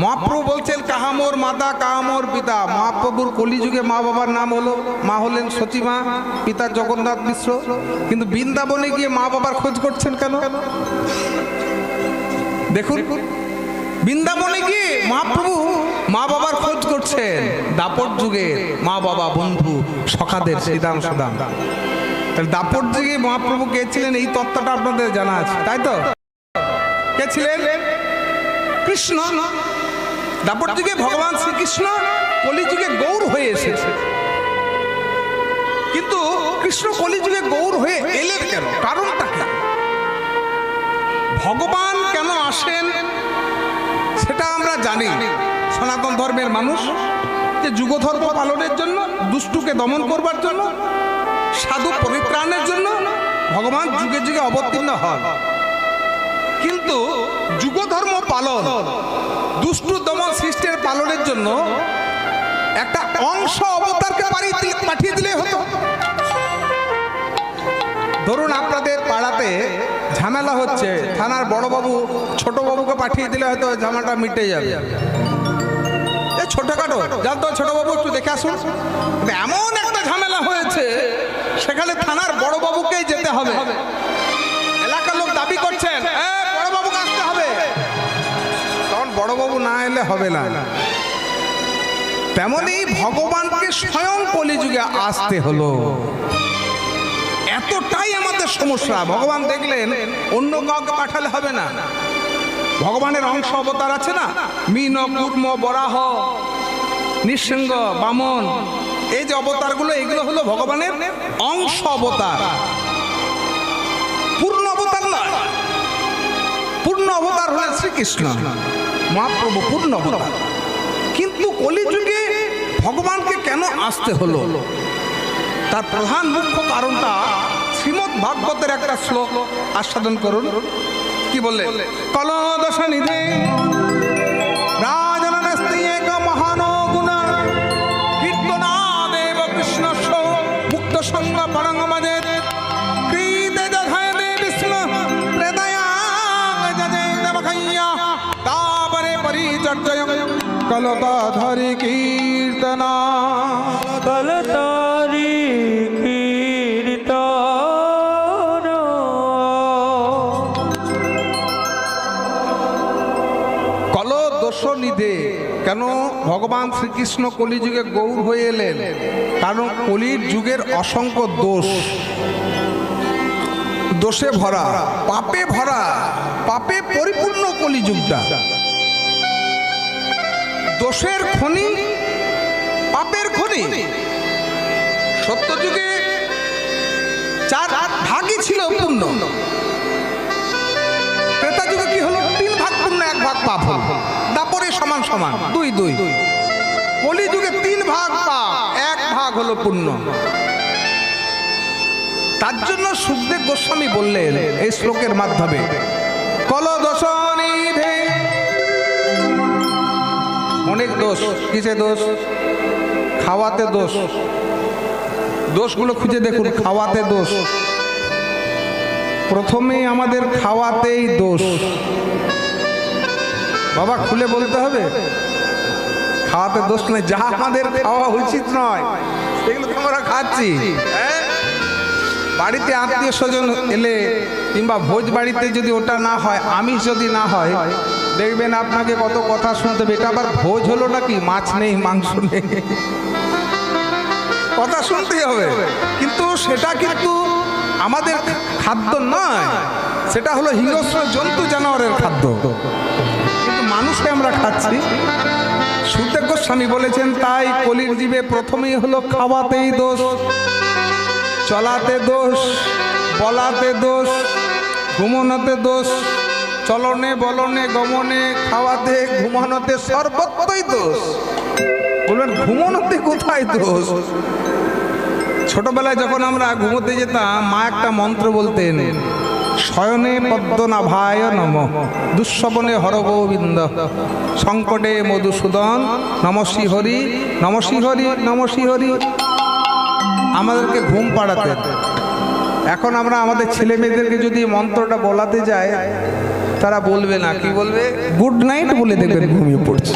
মহাপ্রভু বলছেন কাহা মোর মাতা কাহা মোর পিতা। মহাপ্রভুর কলিযুগে মা বাবার নাম হলো, মা হলেন সচিমা, পিতা জগন্নাথ মিশ্র, কিন্তু বৃন্দাবনে গিয়ে মা বাবার খোঁজ করছেন কেন? দেখুন বৃন্দাবনে গিয়ে মহাপ্রভু মা বাবার খোঁজ করছেন। দাপট যুগে মা বাবা বন্ধু সখাদের শ্রীদাম সুদাম। দাপট যুগে মহাপ্রভু কে ছিলেন এই তত্ত্বটা আপনাদের জানা আছে, তাই তো? কে ছিলেন? কৃষ্ণ। দাপট যুগে ভগবান শ্রীকৃষ্ণ কলিযুগে গৌর হয়ে এসেছে, কিন্তু কৃষ্ণ কলিযুগে গৌর হয়ে এলেন কেন? কারণটা কি? ভগবান কেন আসেন সেটা আমরা জানি, সনাতন ধর্মের মানুষ, যে যুগধর্ম পালনের জন্য, দুষ্টুকে দমন করবার জন্য, সাধু পরিত্রাণের জন্য ভগবান যুগে যুগে অবতীর্ণ হন। কিন্তু যুগধর্ম পালন, দুষ্টু দমন সৃষ্টির পালনের জন্য একটা অংশ অবতারকে পাঠিয়ে দিলে হতো। ধরুন আপনাদের পাড়াতে ঝামেলা হচ্ছে, থানার বড়বাবু ছোটবাবুকে পাঠিয়ে দিলে হয়তো ঝামেলাটা মিটে যাবে। এই ছোটখাটো যান তো ছোটবাবু একটু দেখে আসুন। এমন একটা ঝামেলা হয়েছে সেখানে থানার বড়বাবুকেই যেতে হবে। এলাকার লোক দাবি করছেন বড়বাবুকে আসতে হবে, তখন বড়বাবু না এলে হবে না। তেমনি ভগবানকে স্বয়ং কলিযুগে আসতে হলো। এতটাই আমাদের সমস্যা। ভগবান দেখলেন অন্য কাউকে পাঠালে হবে না, ভগবানের অংশ অবতার আছে না, মীন কুর্ম বরাহ নৃসিংহ বামন, এই যে অবতারগুলো এগুলো হলো ভগবানের অংশ অবতার, পূর্ণ অবতার নয়। পূর্ণ অবতার হলেন শ্রীকৃষ্ণ মহাপ্রভু, পূর্ণ অবতার। কিন্তু কলিযুগে ভগবানকে কেন আসতে হলো তার প্রধান মুখ্য কারণটা শ্রীমদ্ ভাগবতের একটা শ্লোক আস্বাদন করুন। কি বললেন? কলদশ নিধে রাজনস্তি এক মহান গুণ কীর্তনাদেব কৃষ্ণস্য মুক্ত সঙ্গ পরঙ্গমজে কৃতে যথায় বিষ্ণু হৃদয়াং যজে দেবখাইয়া তাপরে পরিচর্যয় কলতাধরি কীর্তনা। কলতারি কীর্তন। কলদোষ নিধে, কেন ভগবান শ্রীকৃষ্ণ কলিযুগে গৌর হয়ে এলেন? কারণ কলির যুগের অসংখ্য দোষ, দোষে ভরা, পাপে ভরা, পাপে পরিপূর্ণ কলিযুগটা। দোষের খনি, পাপের খনি। সত্য যুগে 4 ভাগই ছিল পূর্ণ, ত্রেতা যুগে কি হলো? 3 ভাগ পূর্ণ, 1 ভাগ পাপ হল। দাপরে সমান সমান 2-2। কলি যুগে 3 ভাগ পাপ, 1 ভাগ হলো পূর্ণ। তার জন্য সুখদেব গোস্বামী বললেন এই শ্লোকের মাধ্যমে, কলদোষ নিধে। অনেক দোষ। কিসে দোষ? খাওয়াতে দোষ। দোষগুলো খুঁজে দেখুন। খাওয়াতে দোষ, প্রথমেই আমাদের খাওয়াতেই দোষ। বাবা খুলে বলতে হবে, খাওয়াতে দোষ নেই। যা আমাদের খাওয়া উচিত নয় সেগুলো তো আমরা খাচ্ছি। বাড়িতে আত্মীয় স্বজন এলে কিংবা ভোজ বাড়িতে যদি ওটা না হয়, আমিষ যদি না হয়, দেখবেন আপনাকে কত কথা শুনতে হবে। এটা আবার ভোজ হলো নাকি, মাছ নেই মাংস নেই, কথা শুনতেই হবে। কিন্তু সেটা কিন্তু আমাদের খাদ্য নয়, সেটা হলো হিংস্র জন্তু জানোয়ারের খাদ্য, কিন্তু মানুষকে আমরা খাচ্ছি। সুখদেব গোস্বামী বলেছেন, তাই কলির জীবে প্রথমেই হলো খাওয়াতেই দোষ, চলাতে দোষ, বলাতে দোষ, ঘুমোনোতে দোষ, চলনে বলনে গমনে খাওয়াতে ঘুমানোতে সর্বত্রই দোষ। বলবেন ঘুমানোতে কোথায় দোষ? ছোটবেলায় যখন আমরা ঘুমোতে যেতাম, মা একটা মন্ত্র বলতেন, শয়নে পদ্মনাভায় নমঃ, দুঃস্বপনে হরগোবিন্দ, সংকটে মধুসূদন, নমঃ শ্রীহরি, নমঃ শ্রীহরি, নমঃ শ্রীহরি। আমাদেরকে ঘুম পাড়াতেন। এখন আমরা আমাদের ছেলে মেয়েদেরকে যদি মন্ত্রটা বলাতে যাই, তারা বলবে না, কি বলবে? গুড নাইট বলে দেখবেন ঘুমিয়ে পড়ছে।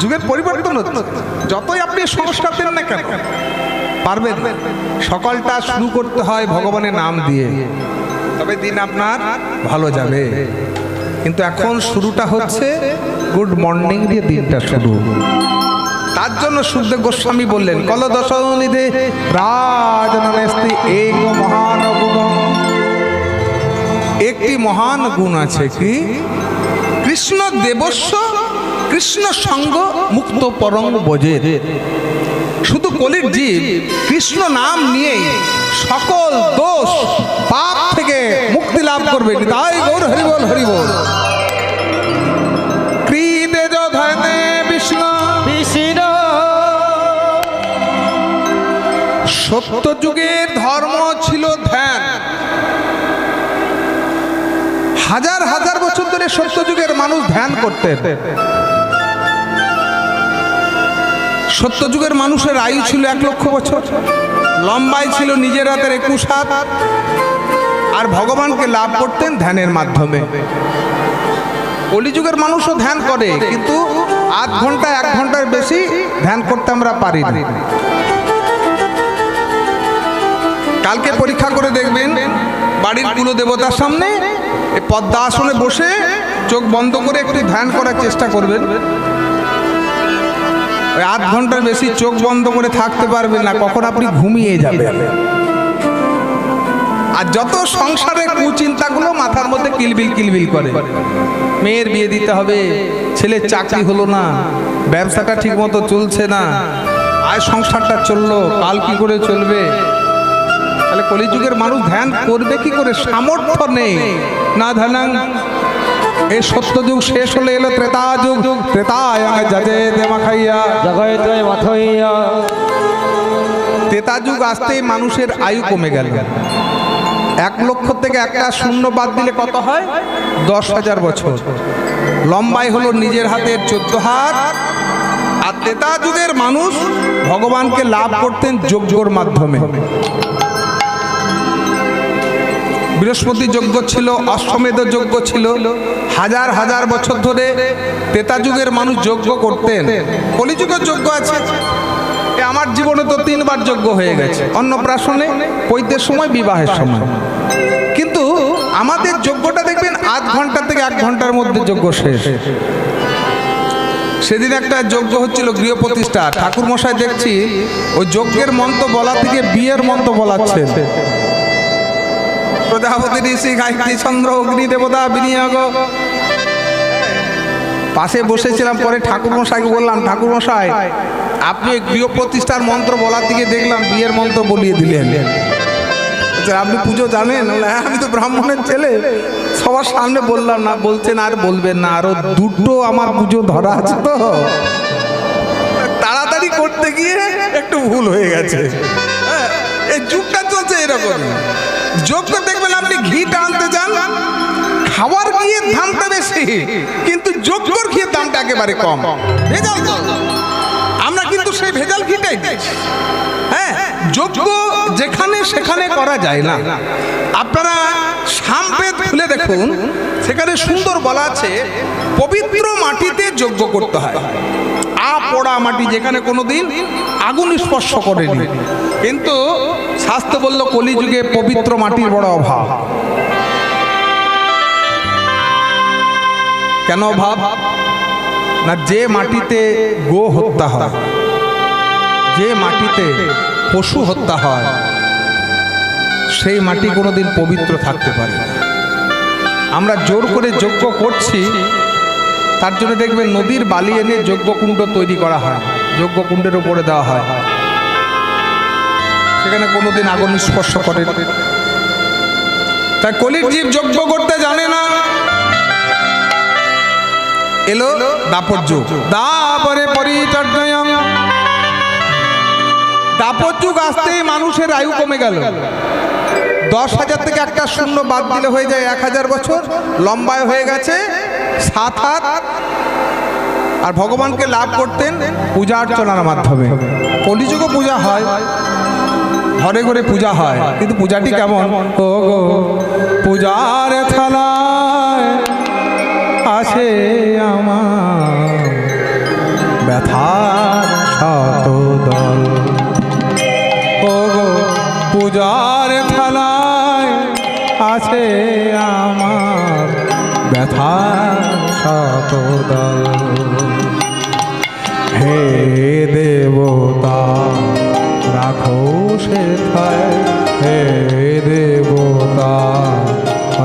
যুগের পরিবর্তন হচ্ছে, যতই আপনি সংস্কার দেন না কেন পারবেন। সকালটা শুরু করতে হয় ভগবানের নাম দিয়ে, তবে দিন আপনার ভালো যাবে। কিন্তু এখন শুরুটা হচ্ছে গুড মর্নিং দিয়ে দিনটা শুরু। তার জন্য সুখদেব গোস্বামী বললেন, কল দশনিধে রাজনস্তি এক মহান গুণ। একটি মহান গুণ আছে, কি? কৃষ্ণ দেবস্য কৃষ্ণ সঙ্গ মুক্ত পরম বোঝে। শুধু কলির জীব কৃষ্ণ নাম নিয়েই সকল দোষ পাপ থেকে মুক্তি লাভ করবে। তাই গৌর হরিবল হরিবল। ক্রীড়ে যধানে বিষ্ণু বিষ্ণু সত্য যুগের ধর্ম ছিল ধ্যান। হাজার হাজার বছর ধরে সত্য যুগের মানুষ ধ্যান করতেন। সত্য যুগের মানুষের আয়ু ছিল 1 লক্ষ বছর, লম্বাই ছিল নিজের হাতের 21 হাত, আর ভগবানকে লাভ করতেন ধ্যানের মাধ্যমে। কলিযুগের মানুষও ধ্যান করে, কিন্তু আধ ঘন্টা 1 ঘন্টার বেশি ধ্যান করতে আমরা পারি না। কালকে পরীক্ষা করে দেখবেন, বাড়ির কুল দেবতার সামনে পদ্মা আসনে বসে চোখ বন্ধ করে একটু ধ্যান করার চেষ্টা করবেন। ওই 8 ঘন্টার বেশি চোখ বন্ধ করে থাকতে পারবেন না, কখন আপনি ঘুমিয়ে যাবেন। আর যত সংসারের কুচিন্তাগুলো মাথার মধ্যে কিলবিল কিলবিল করে, মেয়ের বিয়ে দিতে হবে, ছেলের চাকরি হলো না, ব্যবসাটা ঠিক মতো চলছে না, আয় সংসারটা চললো, কাল কি করে চলবে। তাহলে কলিযুগের মানুষ ধ্যান করবে কি করে? সামর্থ্য নেই। না ধ্যানাং। এই সত্য যুগ শেষ হলে এলো ত্রেতা যুগ। ত্রেতায় যাজে দেমা খাইয়া জগতে মাথইয়া। ত্রেতা যুগ আসতেই মানুষের আয়ু কমে গেল। 1 লক্ষ থেকে একটা শূন্য বাদ দিলে কত হয়? 10,000 বছর। লম্বাই হলো নিজের হাতের 14 হাত। আর ত্রেতা যুগের মানুষ ভগবানকে লাভ করতেন যজ্ঞর মাধ্যমে। বৃহস্পতি যজ্ঞ ছিল, অশ্বমেধ যজ্ঞ ছিল। হাজার হাজার বছর ধরে ত্রেতা যুগের মানুষ যজ্ঞ করতেন। কলিযুগের যজ্ঞ আছে। আমার জীবনে তো 3 বার যজ্ঞ হয়ে গেছে, অন্নপ্রাশনে, পৈতের সময়, বিবাহের সময়। কিন্তু আমাদের যজ্ঞটা দেখবেন আধ ঘন্টা থেকে 1 ঘন্টার মধ্যে যজ্ঞ শেষ। সেদিন একটা যজ্ঞ হচ্ছিল গৃহ প্রতিষ্ঠা। ঠাকুর মশাই দেখছি ওই যজ্ঞের মন্ত্র বলা থেকে বিয়ের মন্ত্র বলাচ্ছেন। প্রজাপতি ঋষি গায়ত্রী চন্দ্র অগ্নি দেবতা বিনিয়োগ। পাশে বসেছিলাম, পরে ঠাকুর মশাইকে বললাম, ঠাকুর মশাই আপনি গৃহ প্রতিষ্ঠার মন্ত্র বলার দিকে দেখলাম বিয়ের মন্ত্র বলিয়ে দিলেন। আপনি পুজো জানেন? হ্যাঁ, আমি তো ব্রাহ্মণের ছেলে, সবার সামনে বললাম না। বলছেন আর বলবেন না, আরো দুটো আমার পুজো ধরা আছে, তো তাড়াতাড়ি করতে গিয়ে একটু ভুল হয়ে গেছে। এই যুগটা চলছে এরকম। যজ্ঞ দেখবেন আপনি ঘি টানতে যান, খাওয়ার ঘিয়ের দামটা বেশি, কিন্তু যজ্ঞর ঘিয়ের দামটা একেবারে কম। ভেজাল তো। আমরা কিন্তু সেই ভেজাল ঘিটাই দিই। হ্যাঁ, যজ্ঞ যেখানে সেখানে করা যায় না। আপনারা সামবেদ খুলে দেখুন, সেখানে সুন্দর বলা আছে পবিত্র মাটিতে যজ্ঞ করতে হয়। পোড়া মাটি, যেখানে কোনোদিন আগুন স্পর্শ করেনি। কিন্তু শাস্ত্র বলল কলিযুগে পবিত্র মাটির বড় অভাব। কেন অভাব? না, যে মাটিতে গো হত্যা হয়, যে মাটিতে পশু হত্যা হয়, সেই মাটি কোনোদিন পবিত্র থাকতে পারে না। আমরা জোর করে যজ্ঞ করছি, তার জন্য দেখবেন নদীর বালি এনে যজ্ঞকুণ্ড তৈরি করা হয়, যজ্ঞকুণ্ডের উপরে দেওয়া হয়, সেখানে কোনোদিন আগুন স্পর্শ করে না। তাই কলির জীব যজ্ঞ করতে জানে না। এলো দাপর যুগ, দাপরে পরিচর্যায়ং। দাপর যুগ আসতেই মানুষের আয়ু কমে গেল। 10,000 থেকে একটা শূন্য বাদ দিলে হয়ে যায় 1000 বছর। লম্বায় হয়ে গেছে 7 হাত। আর ভগবানকে লাভ করতেন পূজা অর্চনার মাধ্যমে। কলিযুগে পূজা হয়, ঘরে ঘরে পূজা হয়, কিন্তু পূজাটি কেমন? ও গো পূজার থালায় আছে আমার ব্যথার শতদল। ও গো পূজার থালায় আছে আমার ব্যথার শতদল। হে দেবতা রাখো সেথায়, হে দেবতা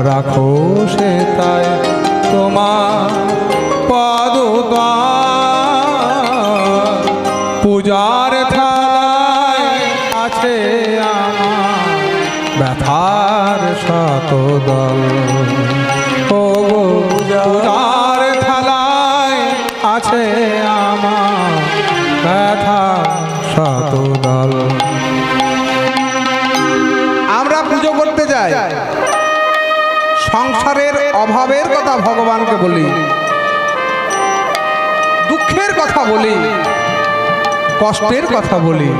রাখো সেথায় তোমার পদদ্বার। পূজার থালায় আছে আমার ব্যথার শতদল। ও গো পূজার থালায় আছে আমার ব্যথার শতদল। আমরা পুজো করতে যাই, সংসারের অভাবের কথা ভগবানকে বলি, দুঃখের কথা বলি, কষ্টের কথা বলি।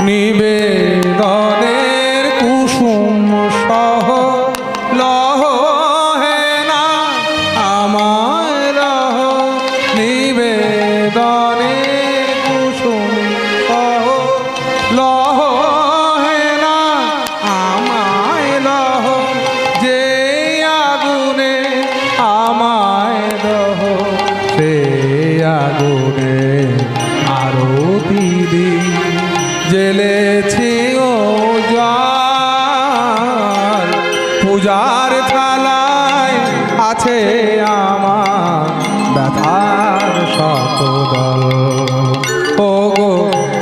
নিবেদনের কুসুম সহ লহ হে না আমায় লহ। নিবেদনের কুসুম সহ লহ হে না আমায় লহ। যে আগুনে আমায় দহ, সে আগুনে আরতি দি। জেলেছি ও জল, পূজার থালায় আছে আমার ব্যথার শতদল। ও গো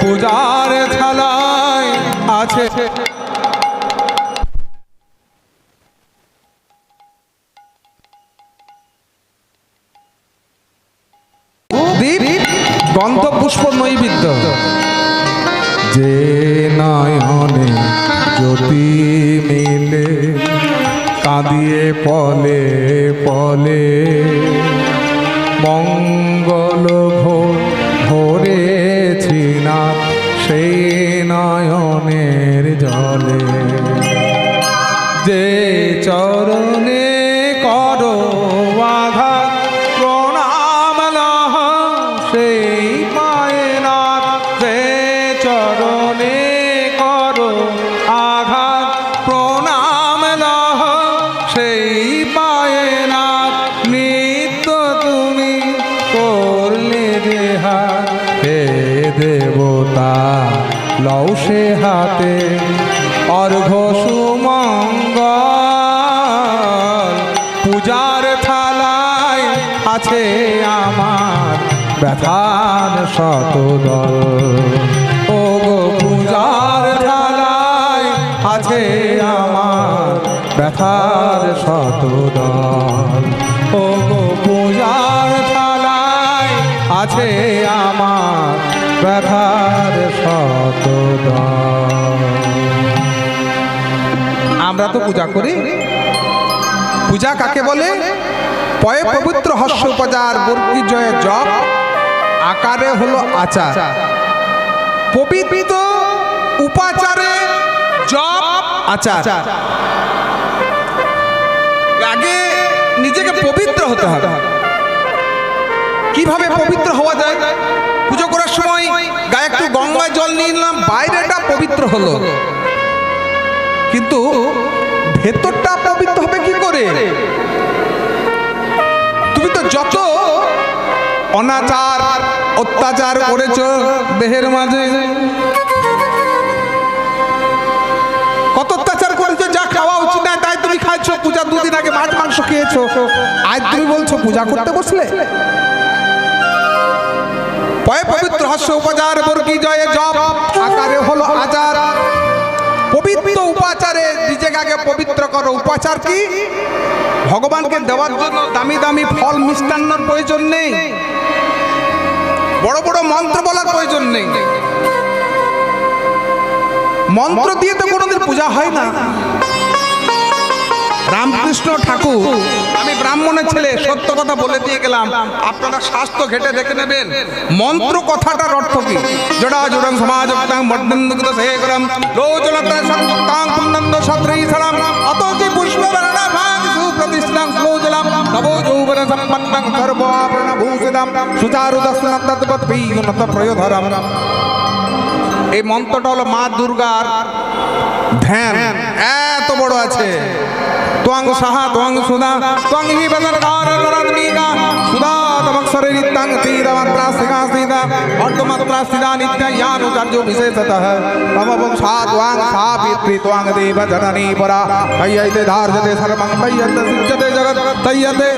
পূজার থালায় আছে। দীপ গন্ধপুষ্প নৈবেদ্য। যে নয়নে জ্যোতি মিলে কাঁদিয়ে পলে পলে মঙ্গল ভরেছি না সেই নয়নের জলে। যে চরণে করো আঘাত প্রণাম লহ সেই পায়ে না। যে চরণে করো আঘাত প্রণাম লহ সেই পায়ে না। নিত্য তুমি করলে দেহা, হে দেবতা লও সে হাতে অর্ঘ সুমঙ্গল। পূজার থালায় আছে আমার ব্যথার শতদল। ও গো পূজার থালায় আছে আমার ব্যথার শতদল। ও গো পূজার থালায় আছে আমার ব্যথার শতদল। আমরা তো পূজা করি। পূজা কাকে বলে? পয়ে পবিত্র হর্ষ উপচার বর্গী জয় জপ আকারে হলো আচার। পবিত্র উপাচারে জপ আচার। আগে নিজেকে পবিত্র হতে হবে। কিভাবে পবিত্র হওয়া যায়? পুজো করার সময় গায়ে একটু গঙ্গায় জল নিয়ে নিলাম, বাইরেটা পবিত্র হলো, কিন্তু ভেতরটা পবিত্র হবে কি করে? তুমি তো যত অনাচার অত্যাচার করেছো দেহের মাঝে, কত অত্যাচার করেছো, যা খাওয়া উচিত না তাই তুমি খাইছো। পূজা দুদিন আগে মাছ মাংস খেয়েছো, আজ তুমি বলছো পূজা করতে বসলে। পয়ে পবিত্র হাস্য উপাচার বর্গী জয়ে জপ আকারে হলো আচার। পবিত্র উপাচারে নিজেকে আগে পবিত্র করো। উপাচার কি? ভগবানকে দেওয়ার জন্য দামি দামি ফল মিষ্টান্নর প্রয়োজন নেই, বড় বড় মন্ত্র বলার প্রয়োজন নেই। মন্ত্র দিয়ে তো কোনোদিন পূজা হয় না। রামকৃষ্ণ ঠাকুর, আমি ব্রাহ্মণের ছেলে, সত্য কথা বলে দিয়ে গেলাম, আপনারা শাস্ত্র ঘেটে দেখে নেবেন মন্ত্র কথাটার অর্থ কি। জড়া জোড়ং সমাজক্তাং বর্ধন্দুগ্ধ সেকরম লোচনত্র সত্তাং কুন্দন্দ সত্রীসরম অতোতি পুষ্পবর্ণা ভাগ সুপ্রতিষ্ঠাং শ্লোজলম নভো যৌবন সম্পন্নং সর্ব আভরণ ভূষিতম সুচারু দর্শনত্তৎ পীয়নত প্রয়োধরম। এই মন্ত্রটা হলো মা দুর্গার ধ্যান, এত বড় আছে। ত্বং সাহা ত্বং সুদা ত্বং হি বদরগারতরাত্মিকা সুদা তমক্ষরে নিত্যং তীরমাত্রা সিগাসিদা অর্ধমাত্রা সিদা নিত্যয়ানুচার্য বিশেষতঃ তমবং সা ত্বং সাবিত্রী ত্বং দেব জননী পরা তৈয়তে ধার্যতে সর্বং তৈয়তে সিজ্জতে জগৎ তৈয়তে।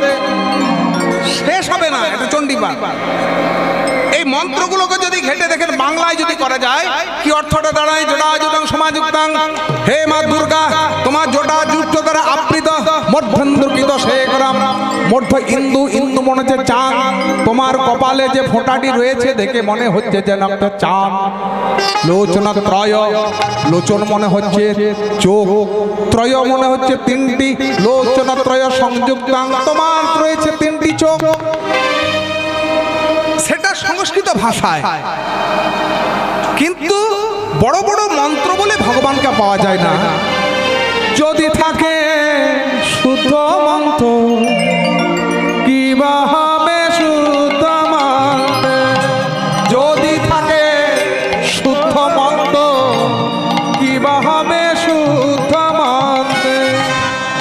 শেষ হবে না, এটা চণ্ডীপাঠ। এই মন্ত্রগুলোকে যদি ঘেটে দেখেন বাংলায় যদি করা যায়, কি অর্থটা দাঁড়ায়? জটা জুটাং সমাযুক্তাং, হে মা দুর্গা তোমার জটা জুট দ্বারা আবৃত মধ্যেন্দ্রকৃত শেখরাম। মধ্য ইন্দু, ইন্দু মনে হচ্ছে চাঁদ। তোমার কপালে যে ফোঁটাটি রয়েছে দেখে মনে হচ্ছে যেন একটা চাঁদ। লোচন ত্রয়, লোচন মনে হচ্ছে চোখ, ত্রয় মনে হচ্ছে তিনটি। লোচন ত্রয় সংযুক্তাং, তোমার রয়েছে তিনটি চোখ। সেটা সংস্কৃত ভাষায়, কিন্তু বড় বড় মন্ত্র বলে ভগবানকে পাওয়া যায় না। যদি থাকে শুদ্ধ মন্ত্র কি বা হবে শুদ্ধ মন্ত্র, যদি থাকে শুদ্ধ মন্ত্র কি বা হবে শুদ্ধ মন্ত্র,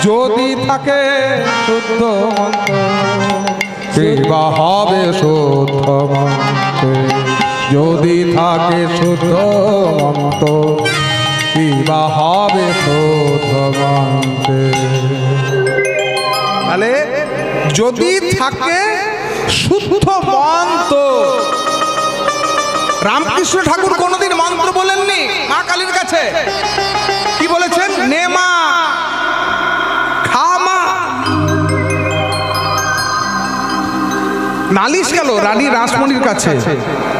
যদি থাকে শুদ্ধ মন্ত্র কি বা হবে শুদ্ধ মন্ত্র, যদি থাকে শুদ্ধ মন্ত্র কি বা হবে শুদ্ধ মন্ত্র। তাহলে যদি থাকে শুদ্ধ মন্ত্র, রামকৃষ্ণ ঠাকুর কোনোদিন মন্ত্র বলেননি মা কালীর কাছে। কি বলেছেন? নে মা, খা মা। নালিশ গেল রানী রাসমণির কাছে,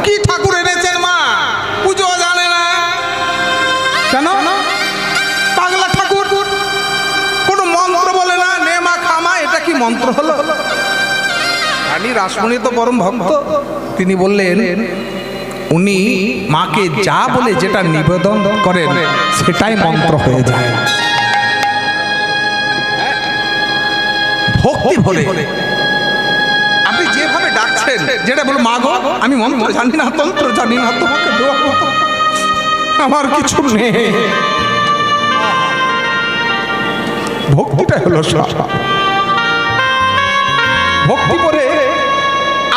কি ঠাকুর এনেছেন মা, পুজো জানে না কেন? পাগলা ঠাকুর, কোনো মন্ত্র বলে না, নে মা খামা, এটা কি মন্ত্র হলো? রানী রাসমণি তো পরম ভক্ত, তিনি বললেন উনি মাকে যা বলে যেটা নিবেদন করেন সেটাই মন্ত্র হয়ে যায়। ভক্তি ভরে আপনি যেভাবে ডাকছেন, যেটা বলো মা গো আমি মন্ত্র জানি না, তন্ত্র জানি না, তোমাকে দোয়া করতে আমার কিছু নেই, ভক্তিটা হলো ভক্তি করে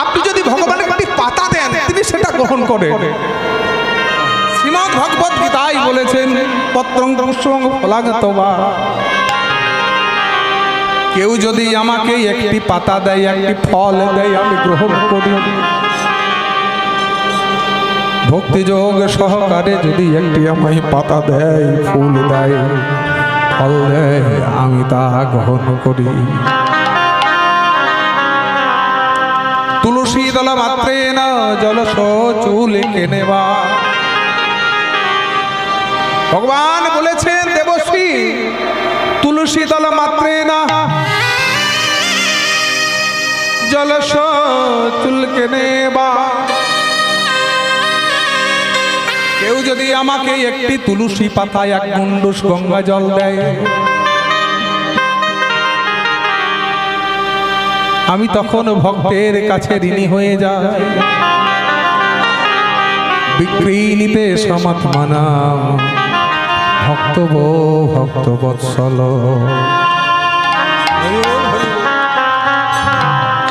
আপনি যদি ভগবানের একটি পাতা দেন তিনি সেটা গ্রহণ করেন। শ্রীমদ্ ভগবত গীতায় বলেছেন পত্রং পুষ্পং ফলাগতবা, কেউ যদি আমাকে একটি পাতা দেয়, একটি ফল দেয়, আমি গ্রহণ করি। ভক্তিযোগ সহকারে যদি একটি আমায় পাতা দেয়, ফুল দেয়, ফল দেয়, আমি তা গ্রহণ করি। তুলসী দলা মাত্রে না জলস চুল কেনেবা, ভগবান বলেছেন দেবশ্রী তুলসী দল মাত্রে না জলস চুলকে নেবা। কেউ যদি আমাকে একটি তুলসী পাতায় এক মুন্ডুস গঙ্গা জল দেয়, আমি তখন ভক্তের কাছে ঋণী হয়ে যাই। বিক্রি নিতে সমাত্মানা ভক্তব ভক্ত বৎসল,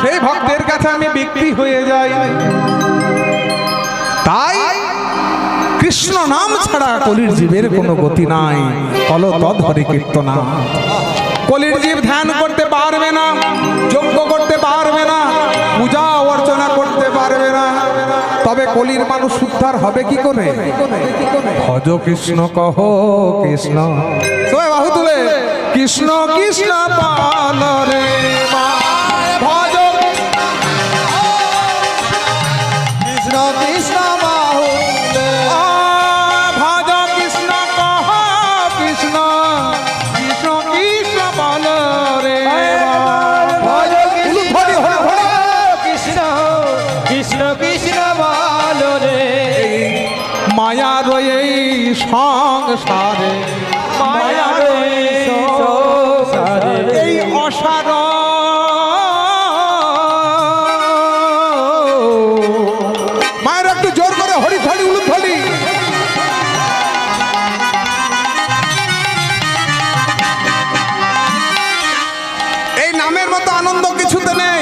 সেই ভক্তের কাছে আমি বিক্রি হয়ে যাই। তাই কৃষ্ণ নাম ছাড়া কলির জীবের কোনো গতি নাই। কল তদ হরি কীর্তনা। কলির জীব ধ্যান করতে পারবে না, যজ্ঞ করতে পারবে না, পূজা অর্চনা করতে পারবে না, তবে কলির মানুষ উদ্ধার হবে কি করে? ভজ কৃষ্ণ কহ কৃষ্ণ, সবাই বাহু তুলে কৃষ্ণ কৃষ্ণ পাল রে মা। ভজ কৃষ্ণ কৃষ্ণ বাহুলে ভজ কৃষ্ণ কহ কৃষ্ণ, কৃষ্ণ কৃষ্ণ পাল রে মা। ভজ কৃষ্ণ হরি হরি হরি। কৃষ্ণ কৃষ্ণ কৃষ্ণ বলো রে মায়া রয়ে সংসারে, মায়া রয়ে সংসারে এই অসার মায়ের একটু জোর করে হরি ধরি উলুদ ধরি। এই নামের মতো আনন্দ কিছুতে নেই।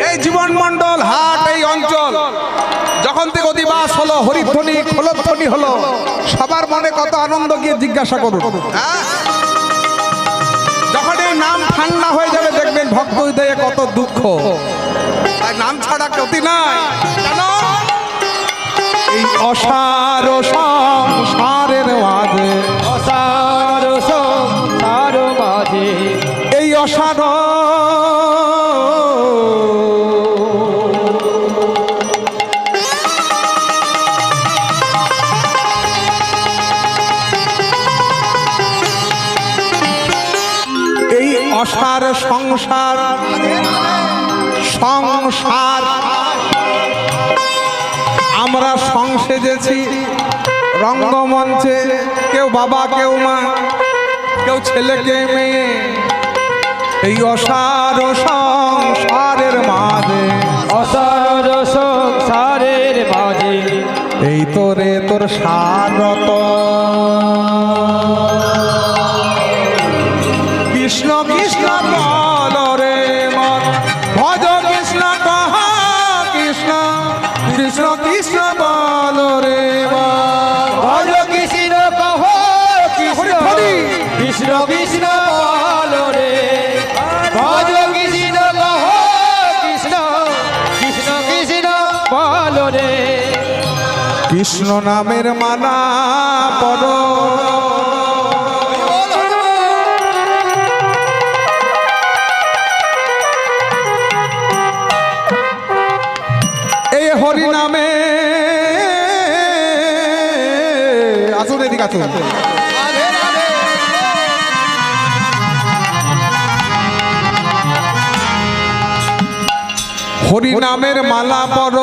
এই জীবন মণ্ডল হাট এই অঞ্চল যখন থেকে অধিবাস হলো, হরিধ্বনি খোলধ্বনি হলো, সবার মনে কত আনন্দ গিয়ে জিজ্ঞাসা করুন। হ্যাঁ? যখন এই নাম ঠান্ডা হয়ে যাবে দেখবেন ভক্ত হৃদয়ে কত দুঃখ। তাই নাম ছাড়া গতি নাই। কেন? এই অসার সংসারের মাঝে, অসার সংসার মাঝে এই অসার এই অসার সংসার সংসার আমরা সংসেজেছি রঙ্গমঞ্চে, কেউ বাবা কেউ মা, কেউ ছেলে কেউ মেয়ে। এই অসার সংসারের মাঝে, অসার সংসারের মাঝে এই তোরে তোর সারত কৃষ্ণ কৃষ্ণ বল রে মন। ভজ কৃষ্ণ কহ কৃষ্ণ, কৃষ্ণ কৃষ্ণ বল রে মন। ভজ কৃষ্ণ কহ কৃষ্ণ কৃষ্ণ কৃষ্ণ বলো রে ভজ কৃষ্ণ কহ কৃষ্ণ কৃষ্ণ কৃষ্ণ বলো রে কৃষ্ণ নামের মালা পর, এই হরি নামে আসুন এদিকে আসুন। হরি নামের মালা পর,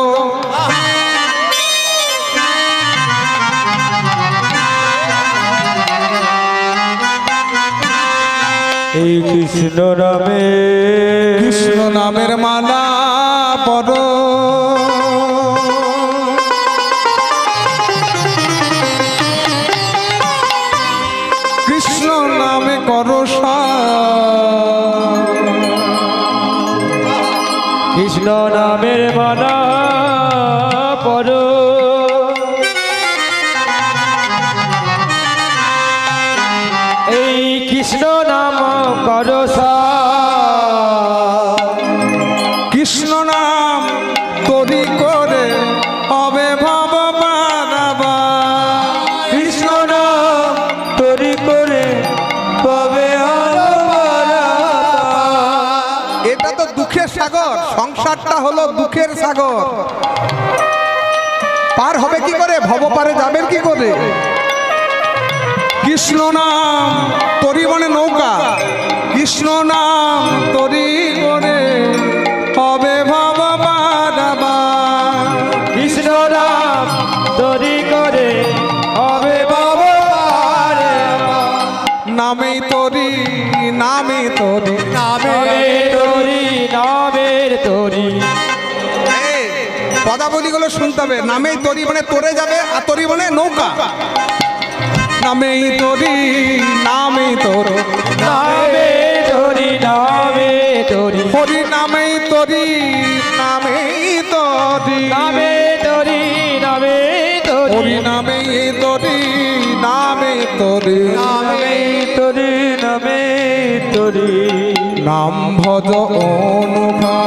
এই কৃষ্ণ নামে কৃষ্ণ নামের মালা পর, কৃষ্ণ নামে করো কৃষ্ণ নামের মালা পড়ো এই কৃষ্ণ নাম করো কৃষ্ণ নাম তরি করে হবে ভব পারাবা। কৃষ্ণ নাম তরি করে পাবে এটা তো দুঃখের সাগর, সংসারটা হলো দুঃখের সাগর। পার হবে কি করে? ভব পারে যাবেন কি করে? কৃষ্ণ নাম তরি মানে নৌকা, কৃষ্ণ নাম তরি করে হবে ভব পারাবা। কৃষ্ণ নাম তরি করে হবে বাবা নামেই তরি, নামেই তরি, নামে তরি নামের তরি পদাবলীগুলো শুনতে হবে। নামেই তরি মানে তোরে যাবে, আর তরি মানে নৌকা। নামেই তরি, নামেই তরি, নামে তরি নামে তরি হরি নামেই তরি, নামেই তরি, নামে তোরে নামে তোরি নামে তোরি নাম ভজ অনুভা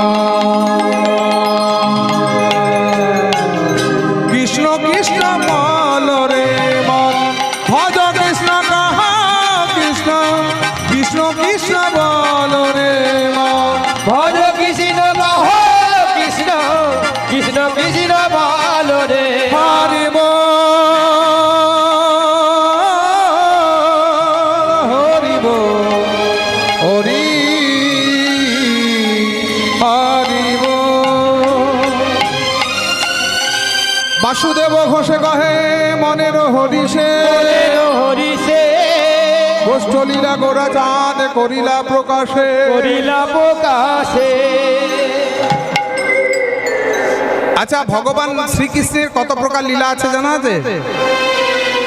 কৃষ্ণ কৃষ্ণ বল রে মন ভজ কৃষ্ণ কাহা কৃষ্ণ কৃষ্ণ কৃষ্ণ বল রে মন ভজ কৃষ্ণ বহ কৃষ্ণ কৃষ্ণ কৃষ্ণ বল রে হরিব হরিব হরি হরিব বাসুদেব ঘোষে কহে মনের হরিষে হরিষে গোষ্ঠলীলা গোরা চাঁদ করিলা প্রকাশে করিলা প্রকাশে আচ্ছা ভগবান শ্রীকৃষ্ণের কত প্রকার লীলা আছে জানা আছে?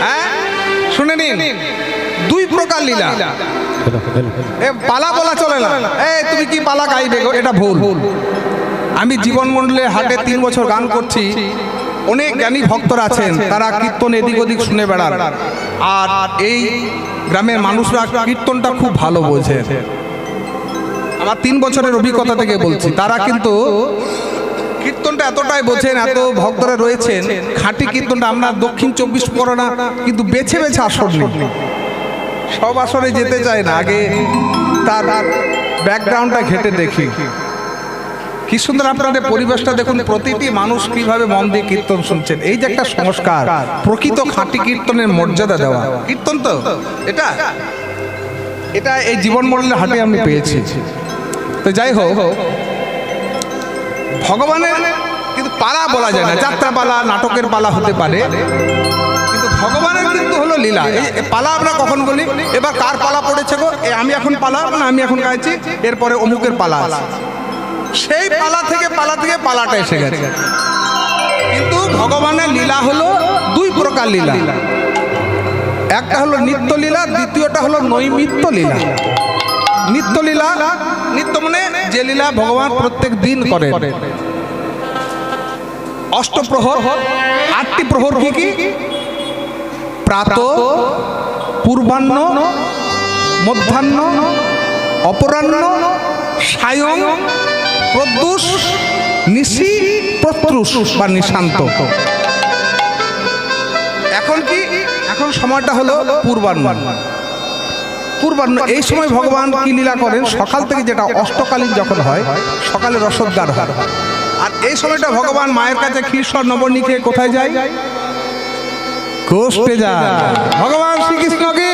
হ্যাঁ শুনে নিন, দুই প্রকার লীলা। এ পালা বলা চলে না, এই তুমি কি পালা গাইবে গো, এটা ভুল। আমি জীবন মণ্ডলে হাটে 3 বছর গান করছি, অনেক জ্ঞানী ভক্তরা আছেন, তারা কীর্তন এদিক ওদিক শুনে বেড়ান, আর এই গ্রামের মানুষরা কীর্তনটা খুব ভালো বোঝে। আমার 3 বছরের অভিজ্ঞতা থেকে বলছি, তারা কিন্তু কীর্তনটা এতটাই বোঝেন, এত ভক্তরা রয়েছেন, খাঁটি কীর্তনটা। আমরা দক্ষিণ 24 পরগনা কিন্তু বেছে বেছে আসর নেই, সব আসরে যেতে চায় না, আগে তার ব্যাকগ্রাউন্ডটা ঘেটে দেখি। কি সুন্দর আপনাদের পরিবেশটা দেখুন, প্রতিটি মানুষ কিভাবে মন দিয়ে কীর্তন শুনছেন। এই যে একটা সংস্কার, প্রকৃত খাঁটি কীর্তনের মর্যাদা দেওয়া, কীর্তন তো এটা এটা এই জীবন মণ্ডলের হাটে আমি পেয়েছি। তো যাই হোক, ভগবানের কিন্তু পালা বলা যায় না, যাত্রা পালা নাটকের পালা হতে পারে, কিন্তু ভগবানের কিন্তু হলো লীলা। এই পালা আমরা কখন বলি, এবার কার পালা পড়েছে গো, আমি এখন পালা না, আমি এখন গাইছি, এরপরে অমুকের পালা আছে, সেই পালা থেকে পালাটা এসে গেছে। কিন্তু ভগবানের লীলা হলো 2 প্রকার লীলা, একটা হলো নিত্য লীলা, দ্বিতীয়টা হলো নৈমিত্য লীলা। নিত্য লীলা, নিত্য মানে যে লীলা ভগবান প্রত্যেক দিন করেন। অষ্টপ্রহর, 8টি প্রহর কি কি? প্রাতঃ, পূর্বাহ্ন, মধ্যাহ্ন, অপরাহ্ন, সায়ং, প্রদ্যুষ, নিশি, প্রত্যুষ বা নিশান্ত। এখন কি, এখন সময়টা হলো পূর্বাহ্ন। পূর্বাহ্ন, এই সময় ভগবান কি লীলা করেন, সকাল থেকে যেটা অষ্টকালীন যখন হয়, সকালে রসোদ্গার হয়, আর এই সময়টা ভগবান মায়ের কাছে ক্ষীরসর নবনী খেয়ে কোথায় যায়? গোষ্ঠে যায়। ভগবান শ্রীকৃষ্ণকে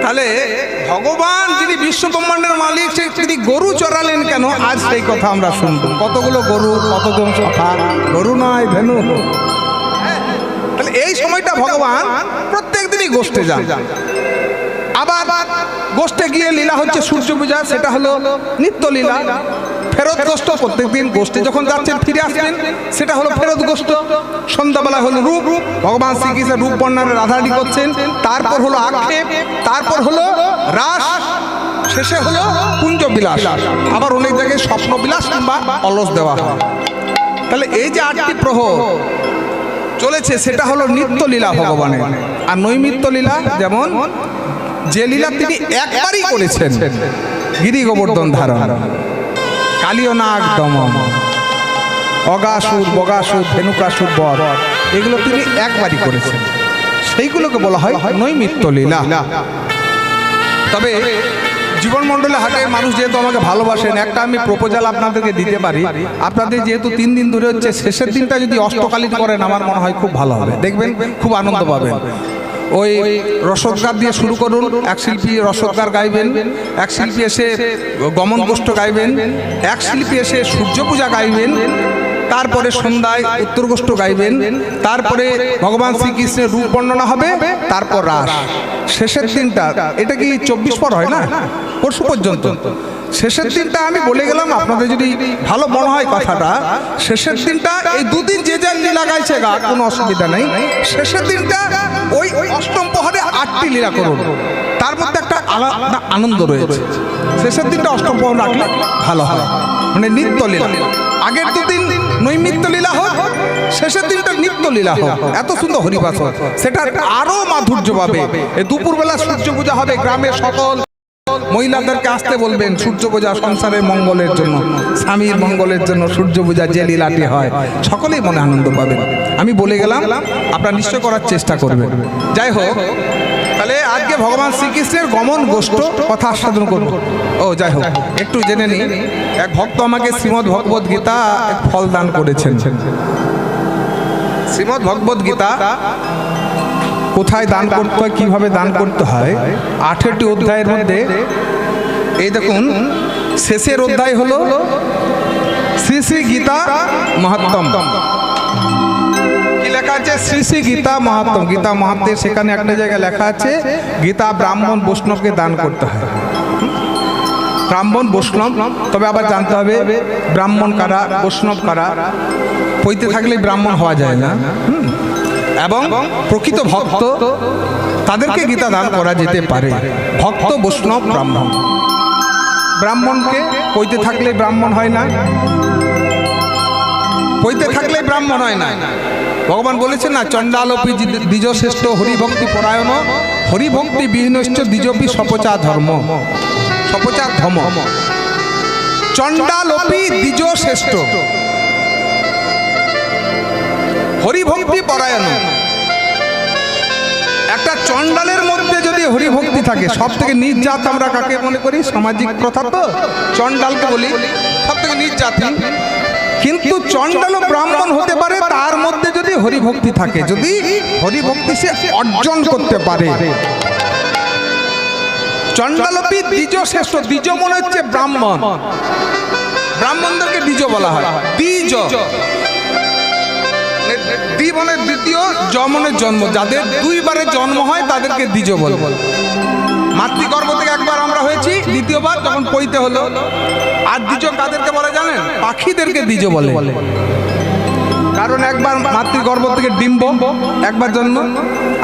তাহলে ভগবান যিনি বিশ্ব ব্রহ্মাণ্ডের মালিক, তিনি গরু চড়ালেন কেন, আজ সেই কথা আমরা শুনব। কতগুলো গরু, কতজন সখা, গরু নয় ধেনু। তাহলে এই সময়টা ভগবান প্রত্যেক দিনই গোষ্ঠে যান। আবার গোষ্ঠে গিয়ে লীলা হচ্ছে সূর্য পূজা, সেটা হলো নিত্য লীলা। ফেরত গোষ্ঠ, প্রত্যেকদিন গোষ্ঠে যখন যাচ্ছেন ফিরে আসছেন, সেটা হলো ফেরত গোষ্ঠ। সন্ধ্যাবেলা হলো রূপ, ভগবান শ্রীকৃষ্ণের রূপ বর্ণনা রাধারানি করছেন, তারপর হলো আক্ষেপ, তারপর হলো রাস, শেষে হলো কুঞ্জ বিলাস, আবার অনেক জায়গায় স্বপ্ন বিলাস কিংবা অলস দেওয়া হয়। তাহলে এই যে 8টি প্রহর চলেছে, সেটা হলো নিত্য লীলা ভগবানের। আর নৈমিত্য লীলা, যেমন যে লীলা তিনি একবারই করেছেন, গিরি গোবর্ধন ধারণ, কালীয় নাগ দমন, অগাসুর, বগাসুর, ধেনুকাসুর বধ, এগুলো তিনি একবারই করেছেন, সেইগুলোকে বলা হয় নৈমিত্য লীলা। তবে জীবন মণ্ডলে হাটের মানুষ যেহেতু আমাকে ভালোবাসেন, একটা আমি প্রপোজাল আপনাদেরকে দিতে পারি। আপনাদের যেহেতু 3 দিন ধরে হচ্ছে, শেষের দিনটা যদি অষ্টকালীন করেন, আমার মনে হয় খুব ভালো হবে, দেখবেন খুব আনন্দ পাবেন। ওই রসোদ্গার দিয়ে শুরু করুন, এক শিল্পী রসোদ্গার গাইবেন, এক শিল্পী এসে গমন গোষ্ঠ গাইবেন, এক শিল্পী এসে সূর্য পূজা গাইবেন, তারপরে সন্ধ্যায় উত্তর গোষ্ঠ গাইবেন, তারপরে ভগবান শ্রীকৃষ্ণের রূপ বর্ণনা হবে, তারপর রাস। শেষের দিনটা, এটা কি 24 পর হয় না, পরশু পর্যন্ত। শেষের দিনটা আমি বলে গেলাম, আপনাদের যদি ভালো মনে হয় কথাটা, শেষের দিনটা এই 2 দিন যে যার লীলা গাইছে গা, কোনো অসুবিধা নেই। শেষের দিনটা ওই অষ্টম প্রহরে 8টি লীলা করুন, তার মধ্যে একটা আলাদা আনন্দ রয়েছে। শেষের দিনটা অষ্টম প্রহর রাখলে ভালো হয়, মানে নিত্য লীলা। আগের 2 দিন নৈমিত্য লীলা হোক, শেষের দিনটা নিত্য লীলা হোক, এত সুন্দর হরিবাস হোক, সেটা আরো মাধুর্য পাবে। এই দুপুরবেলা সূর্য পূজা হবে, গ্রামের সকল মহিলাদেরকে আসতে বলবেন। সূর্য পূজা সংসারের মঙ্গলের জন্য, স্বামীর মঙ্গলের জন্য সূর্য পূজা যে লীলাটি হয়, সকলেই মনে আনন্দ পাবেন। আমি বলে গেলাম, আপনারা নিশ্চয় করার চেষ্টা করবেন। যাই হোক, তাহলে আজকে ভগবান শ্রীকৃষ্ণের গমন গোষ্ঠ কথা আস্বাদন করব। ও যাই হোক, একটু জেনে নিই। এক ভক্ত আমাকে শ্রীমদ্ ভগবদ গীতা ফল দান করেছেন। শ্রীমদ্ ভগবদ গীতা কোথায় দান করতে হয়, কিভাবে দান করতে হয়, 18টি অধ্যায়ের মধ্যে এই দেখুন, শেষের অধ্যায় হলো শ্রী শ্রী গীতা মাহাত্ম্যম। কি লেখা আছে? শ্রী শ্রী গীতা মাহাত্ম্যম। গীতা মাহাত্ম্যে সেখানে একটা জায়গায় লেখা আছে গীতা ব্রাহ্মণ বৈষ্ণবকে দান করতে হয়। ব্রাহ্মণ বৈষ্ণব, তবে আবার জানতে হবে ব্রাহ্মণ কারা, বৈষ্ণব কারা। পৈতে থাকলে ব্রাহ্মণ হওয়া যায় না। এবং প্রকৃত ভক্ত তাদেরকে গীতা দান করা যেতে পারে। ভক্ত, বৈষ্ণব, ব্রাহ্মণ। ব্রাহ্মণকে পৈতে থাকলে ব্রাহ্মণ হয় না, পৈতে থাকলে ব্রাহ্মণ হয় না। ভগবান বলেছেন না, চণ্ডালোপি দ্বিজশ্রেষ্ঠ হরিভক্তি পরায়ণ, হরিভক্তি বিহীনশ্চ দ্বিজপি সপচা ধর্ম। সপচার ধর্ম। চণ্ডালোপি দ্বিজশ্রেষ্ঠ হরিভক্তি পরায়ণ। একটা চণ্ডালের মধ্যে যদি হরিভক্তি থাকে, সব থেকে নিজ জাত আমরা কাকে মনে করি? সামাজিক প্রথা তো চণ্ডালকে বলি সব থেকে নিজ জাতি। কিন্তু চণ্ডাল ব্রাহ্মণ হতে পারে, তার মধ্যে যদি হরিভক্তি থাকে, যদি হরিভক্তি সে অর্জন করতে পারে। চণ্ডালোপি দ্বিজ শ্রেষ্ঠ। দ্বিজ মনে হচ্ছে ব্রাহ্মণ, ব্রাহ্মণদেরকে দ্বিজ বলা হয়। দ্বিজ, দ্বি মানে দ্বিতীয়, জ মানে জন্ম। যাদের দুইবারে জন্ম হয় তাদেরকে দ্বিজ বলে। মাতৃগর্ভ থেকে একবার আমরা হয়েছি, দ্বিতীয়বার যখন পৈতে হলো। আর দ্বিজ কাদেরকে বলে জানেন? পাখিদেরকে দ্বিজ বলে। কারণ একবার মাতৃগর্ভ থেকে ডিম্ব, একবার জন্ম,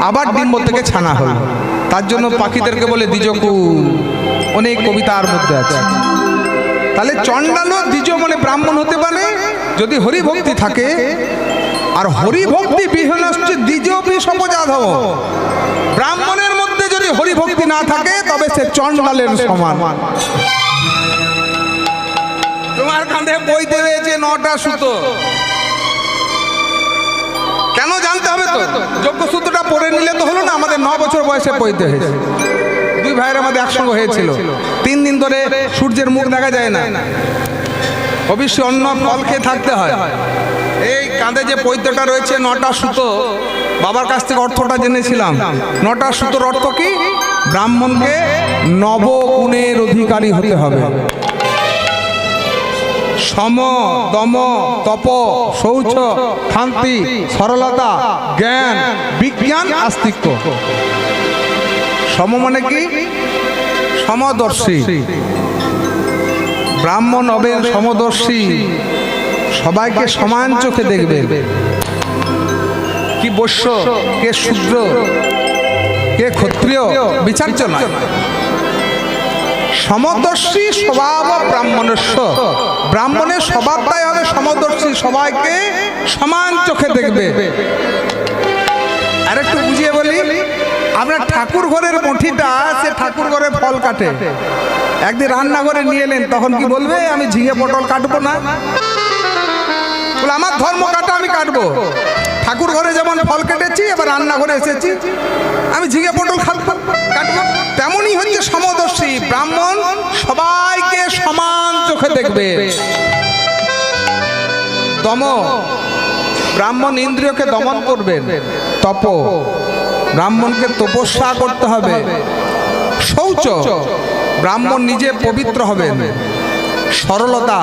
আবার ডিম্ব থেকে ছানা হলো, তার জন্য পাখিদেরকে বলে দ্বিজকুল। অনেক কবিতার মধ্যে আছে। তাহলে চণ্ডাল দ্বিজ মানে ব্রাহ্মণ হতে পারে যদি হরিভক্তি থাকে। আর হরিভক্তি বিহীন হচ্ছে দ্বিজপি সপজাধব। ব্রাহ্মণের মধ্যে যদি হরিভক্তি না থাকে তবে সে চণ্ডালের সমান। তোমার কাঁধে বইতে রয়েছে 9টা সুতো, কেন জানতে হবে তো? যোগ্য সূত্রটা পড়ে নিলে তো হলো না। আমাদের 9 বছর বয়সে বইতে হয়েছে। দুই ভাইয়ের আমাদের একসঙ্গে হয়েছিল। 3 দিন ধরে সূর্যের মুখ দেখা যায় না, অবশ্যই অন্য ফল খেয়ে থাকতে হয়। এই কাঁধে যে পৈতেটা রয়েছে 9টা সুতো, বাবার কাছ থেকে অর্থটা জেনেছিলাম। 9টা সুতোর অর্থ কি? ব্রাহ্মণকে নবগুণের অধিকারী হতে হবে। সম, দম, তপ, শৌচ, শান্তি, সরলতা, জ্ঞান, বিজ্ঞান, আস্তিক্য। সম মানে কি? সমদর্শী। ব্রাহ্মণ হবেন সমদর্শী, সবাইকে সমান চোখে দেখবে। কি বৈশ্য, কে শূদ্র, কে ক্ষত্রিয় বিচার্য নয়। সমদর্শী স্বভাব ব্রাহ্মণস্য। ব্রাহ্মণের স্বভাবটাই হবে সমদর্শী, সবাইকে সমান চোখে দেখবে। আর একটু বুঝিয়ে বলি, আমরা ঠাকুর ঘরের মুঠিটা, সে ঠাকুর ঘরে ফল কাটে, একদিন রান্নাঘরে নিয়ে এলেন, তখন কি বলবে? আমি ঝিঙে পটল কাটবো না। বলে আমার ধর্ম কাটা, আমি কাটবো। ঠাকুর ঘরে যেমন ফল কেটেছি, এবার রান্নাঘরে এসেছি, আমি ঝিঙে পটল কাটবো। তেমনই হচ্ছে সমদর্শী। ব্রাহ্মণ সবাইকে সমান চোখে দেখবে। দম, ব্রাহ্মণ ইন্দ্রিয়কে দমন করবেন। তপ, ব্রাহ্মণকে তপস্যা করতে হবে। শৌচ, ব্রাহ্মণ নিজে পবিত্র হবেন। সরলতা,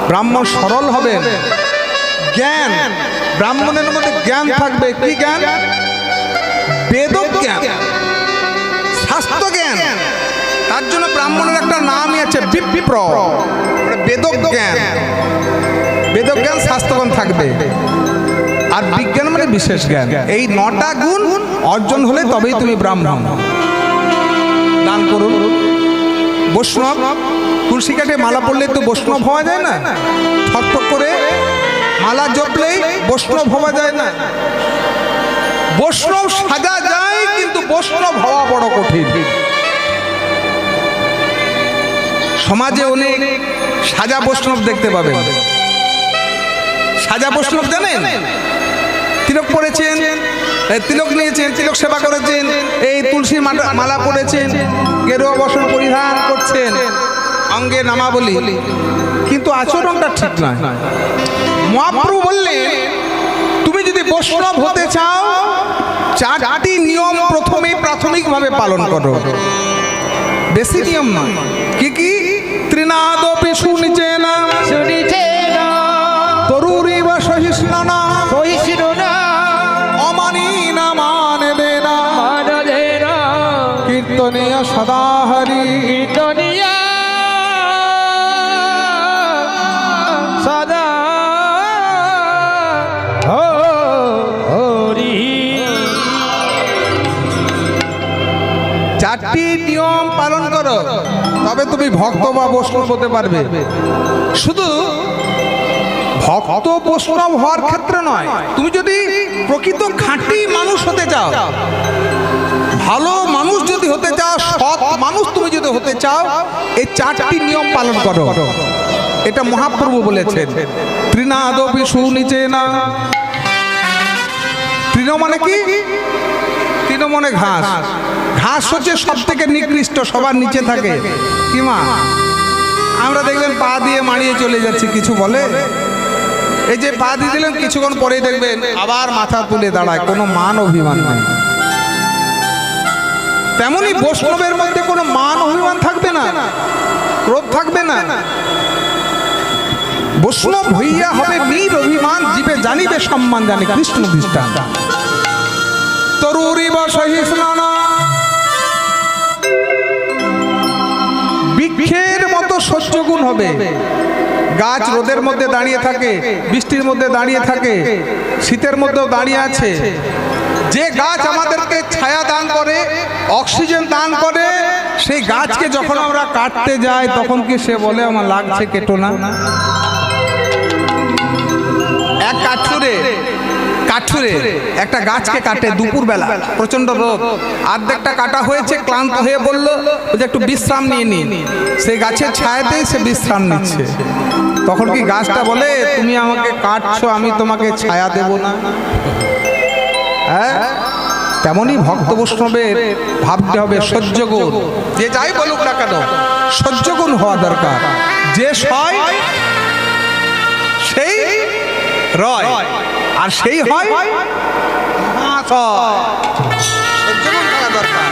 ব্রাহ্মণ সরল হবেন। জ্ঞান, ব্রাহ্মণের মধ্যে জ্ঞান থাকবে। কি জ্ঞান? বেদজ্ঞান, শাস্ত্র জ্ঞান। তার জন্য ব্রাহ্মণের একটা নামই আছে বিপ্র, বেদজ্ঞান। বেদজ্ঞান, শাস্ত্রজ্ঞান থাকবে। আর বিজ্ঞান মানে বিশেষ জ্ঞান। এই 9টা গুণ অর্জন হলে তবেই তুমি ব্রাহ্মণ। দান করুন। বৈষ্ণব, তুলসী কাঠে মালা পড়লে তো বৈষ্ণব হওয়া যায় না। ঠকঠক করে মালা জপলেই বৈষ্ণব হওয়া যায় না। বৈষ্ণব সাজা যায়, কিন্তু বৈষ্ণব হওয়া বড় কঠিন। সমাজে অনেক সাজা বৈষ্ণব দেখতে পাবেন। সাজা বৈষ্ণব জানেন? তিলক পড়েছেন, তিলক নিয়েছেন, তিলক সেবা করেছেন, এই তুলসী মালা পড়েছেন, গেরুয়া বস্ত্র পরিধান করছেন, অঙ্গে নামাবলী, কিন্তু আচরণটা ঠিক নয়। মহাপ্রভু বললেন, তুমি যদি বৈষ্ণব হতে চাও, চারটি নিয়ম প্রথমে প্রাথমিকভাবে পালন করো। বেশি নিয়ম নয়। কি কি? ত্রিনাদপি শুনিছেন, শুনিছেন তরুরিব সহিষ্ণু না, সহিষ্ণু না, অমানি না মানবে না, মানবে না, কীর্তনীয় সদা হরি, কীর্তনীয় সদা হরি। চারটি নিয়ম পালন করো, তবে তুমি ভক্ত বা বৈষ্ণব হতে পারবে। শুধু ভক্ত বৈষ্ণব হওয়ার ক্ষেত্রে নয়, তুমি যদি প্রকৃত খাঁটি মানুষ হতে চাও, ভালো মানুষ যদি হতে চাও, সৎ মানুষ তুমি যদি হতে চাও, এই চারটি নিয়ম পালন করো। এটা মহাপ্রভু বলেছেন। ত্রিনাদপি শুনিছেন। তৃণ মানে কি? তৃণ মানে ঘাস। ঘাস হচ্ছে সব থেকে নিকৃষ্ট, সবার নিচে থাকে। কি মা? আমরা দেখবেন পা দিয়ে মারিয়ে চলে যাচ্ছি, কিছু বলে? এই যে পা দিয়ে দিলেন, কিছুক্ষণ পরেই দেখবেন আবার মাথা তুলে দাঁড়ায়, কোনো মান অভিমান নেই। তেমনি বৈষ্ণবের মধ্যে কোনো মান অভিমান থাকবে না, ক্রোধ থাকবে না। বৈষ্ণব হইয়া হবে নির অভিমান, জীবে জানিবে সম্মান জানে কৃষ্ণ দৃষ্টান্ত। তরুরিব সহিষ্ণু না, বৃক্ষের মতো সহ্যগুণ হবে। গাছ রোদের মধ্যে দাঁড়িয়ে থাকে, বৃষ্টির মধ্যে দাঁড়িয়ে থাকে, শীতের মধ্যেও দাঁড়িয়ে আছে। যে গাছ আমাদেরকে ছায়া দান করে, অক্সিজেন দান করে, সেই গাছকে যখন আমরা কাটতে যাই, তখন কি সে বলে আমার লাগছে, কেটো না? এক কাঠুরে একটা গাছকে কাটে দুপুরবেলা, প্রচন্ড রোদ, অর্ধেকটা কাটা হয়েছে, ক্লান্ত হয়ে বলল যে একটু বিশ্রাম নিয়ে নি। সেই গাছের ছায়াতেই সে বিশ্রাম নিচ্ছে। তখন কি গাছটা বলে তুমি আমাকে কাটছো, আমি তোমাকে ছায়া দেব না? হ্যাঁ, তেমনি ভক্ত বৈষ্ণবের ভাবতে হবে সহ্যগুণ। যে যাই বলুক না কেন, সহ্যগুণ হওয়া দরকার। যে সয় সেই রয়, আর সেই হয় মহাশয়। সহ্যগুণ থাকা দরকার।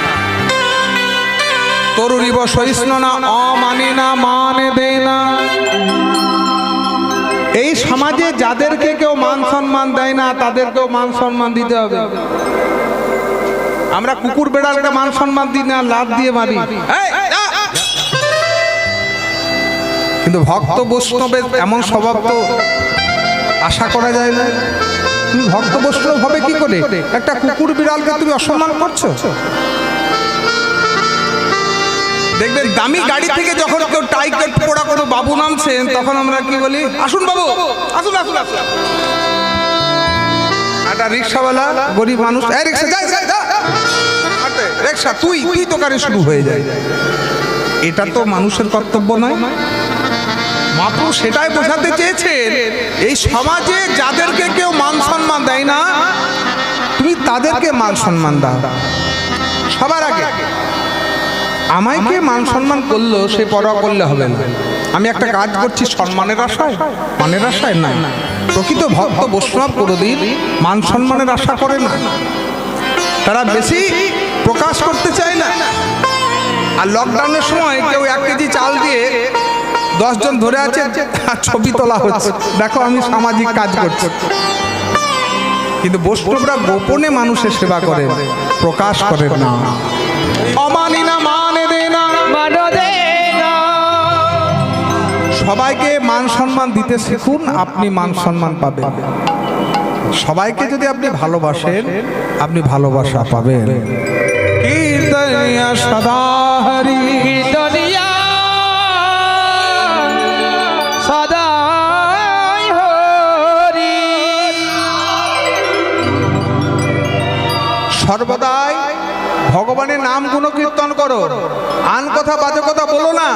তরুরিব সহিষ্ণু না, অমানি না মানে দে না। এই সমাজে যাদেরকে কেউ মান সম্মান দেয় না, তাদেরকেও মান সম্মান দিতে হবে। আমরা কুকুর বেড়ালকে মান সম্মান দিই না, লাত দিয়ে মারি। কিন্তু ভক্ত বৈষ্ণবের এমন স্বভাব তো আশা করা যায় না। তুমি ভক্ত বৈষ্ণব হবে কি করে? একটা কুকুর বিড়ালকে তুমি অসম্মান করছো। দেখবেন দামি গাড়ি থেকে যখন কেউ টাই কাট পড়া কোনো বাবু নামছেন, তখন আমরা কি বলি? আসুন বাবু, আসুন আসুন আসুন। একটা রিক্সাওয়ালা গরিব মানুষ, এই রিক্সা যাই যাই যা, রিক্সা তুই তোকারে শুরু হয়ে যায়। এটা তো মানুষের কর্তব্য নয়। মহাপ্রভু সেটাই বোঝাতে চেয়েছেন, এই সমাজে যাদেরকে কেউ মান সম্মান দেয় না, তুমি তাদেরকে মান সম্মান দাও। সবার আগে আমাকে মান সম্মান করলো, সে পরোয়া করলে হবে না। আমি একটা কাজ করছি সম্মানের আশায়, মানের আশায় না। প্রকৃত ভক্ত বৈষ্ণব কোনোদিন মান সম্মানের আশা করে না। তারা বেশি প্রকাশ করতে চায় না। আর লকডাউনের সময় কেউ 1 কেজি চাল দিয়ে 10 জন ধরে আছে, ছবি তোলা হচ্ছে, দেখো আমি সামাজিক কাজ করছি। কিন্তু বৈষ্ণবরা গোপনে মানুষের সেবা করেন, প্রকাশ করেন না। অমানি না মানে দে না, মানে দে না। সবাইকে মান সম্মান দিতে শিখুন, আপনি মান সম্মান পাবেন। সবাইকে যদি আপনি ভালোবাসেন, আপনি ভালোবাসা পাবেন। কীর্তনিয়া সদা হরি, কীর্তনিয়া সদা হরি। সর্বদাই ভগবানের নাম গুণকীর্তন করো, আন কথা বাজে কথা বলো না।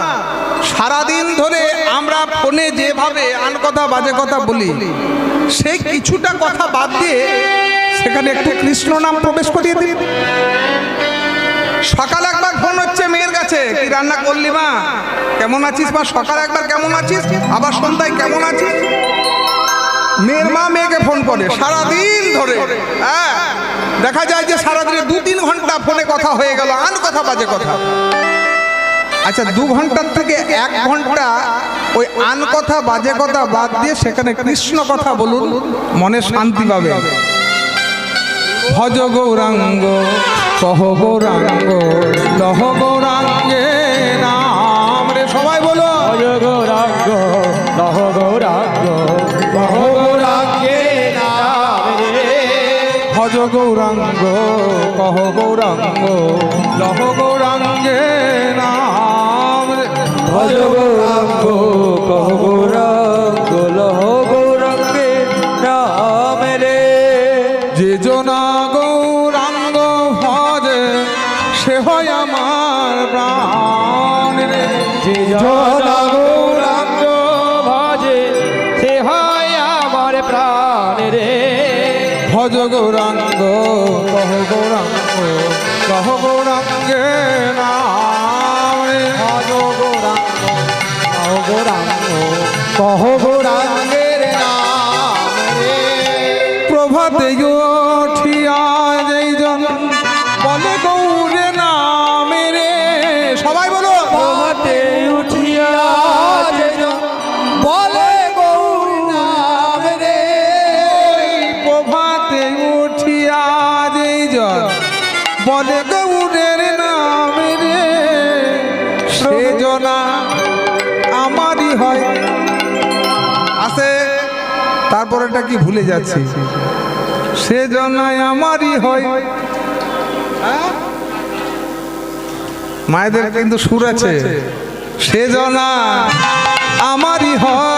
সারাদিন ধরে আমরা ফোনে যেভাবে আন কথা বাজে কথা বলি, সেই কিছুটা কথা বাদ দিয়ে সেখানে একটু কৃষ্ণ নাম প্রবেশ করিয়ে দিন। সকালে একবার ফোন হচ্ছে মেয়ের কাছে, কি রান্না করলি মা, কেমন আছিস মা, সকালে একবার কেমন আছিস, আবার সন্ধ্যায় কেমন আছিস। মেয়ের মা মেয়েকে ফোন করে সারাদিন ধরে, হ্যাঁ দেখা যায় যে সারাদিনে 2-3 ঘন্টা ফোনে কথা হয়ে গেল আন কথা বাজে কথা। আচ্ছা 2 ঘন্টার থেকে 1 ঘন্টা ওই আন কথা বাজে কথা বাদ দিয়ে সেখানে কৃষ্ণ কথা বলুন, মনে শান্তি পাবে। ভজ গৌরাঙ্গ কহ গৌরাঙ্গ লহ গৌরাঙ্গে নাম রে, সবাই বলো ভজ গৌরাঙ্গ লহ গৌরাঙ্গ লহ গৌরাঙ্গে নাম রে। ভজ গৌরাঙ্গ কহ গৌরাঙ্গ লহ গৌরাঙ্গে নাম রে। ভজ গৌরাঙ্গ কহ গৌরাঙ্গ লহ গৌরাঙ্গে নাম রে। যে জনা গৌরাঙ্গ ভজে সে হয় আমার প্রাণ রে। যে জনা গৌরাঙ্গ ভজে সে হয় আমার প্রাণ রে। ভজ গৌরাঙ্গ কহ গৌরাঙ্গ কহ গৌরাঙ্গে নাম রে। ভজ গৌরাঙ্গ কহ গৌরাঙ্গ কহ গৌরাঙ্গের নাম রে। প্রভাতে উঠিয়া যেইজন বলে গৌরে নামে রে, সবাই বলো প্রভাতে উঠিয়া যেজন বলে গৌর নাম রে। প্রভাতে উঠিয়া যেইজন বলে গৌরের নামে রে, সেজনা আমারই হয়। আছে তারপর এটা কি ভুলে যাচ্ছি, সেজনায় আমারই হয়। হ্যাঁ? মায়েদের কিন্তু সুর আছে, সেজনা আমারই হয়।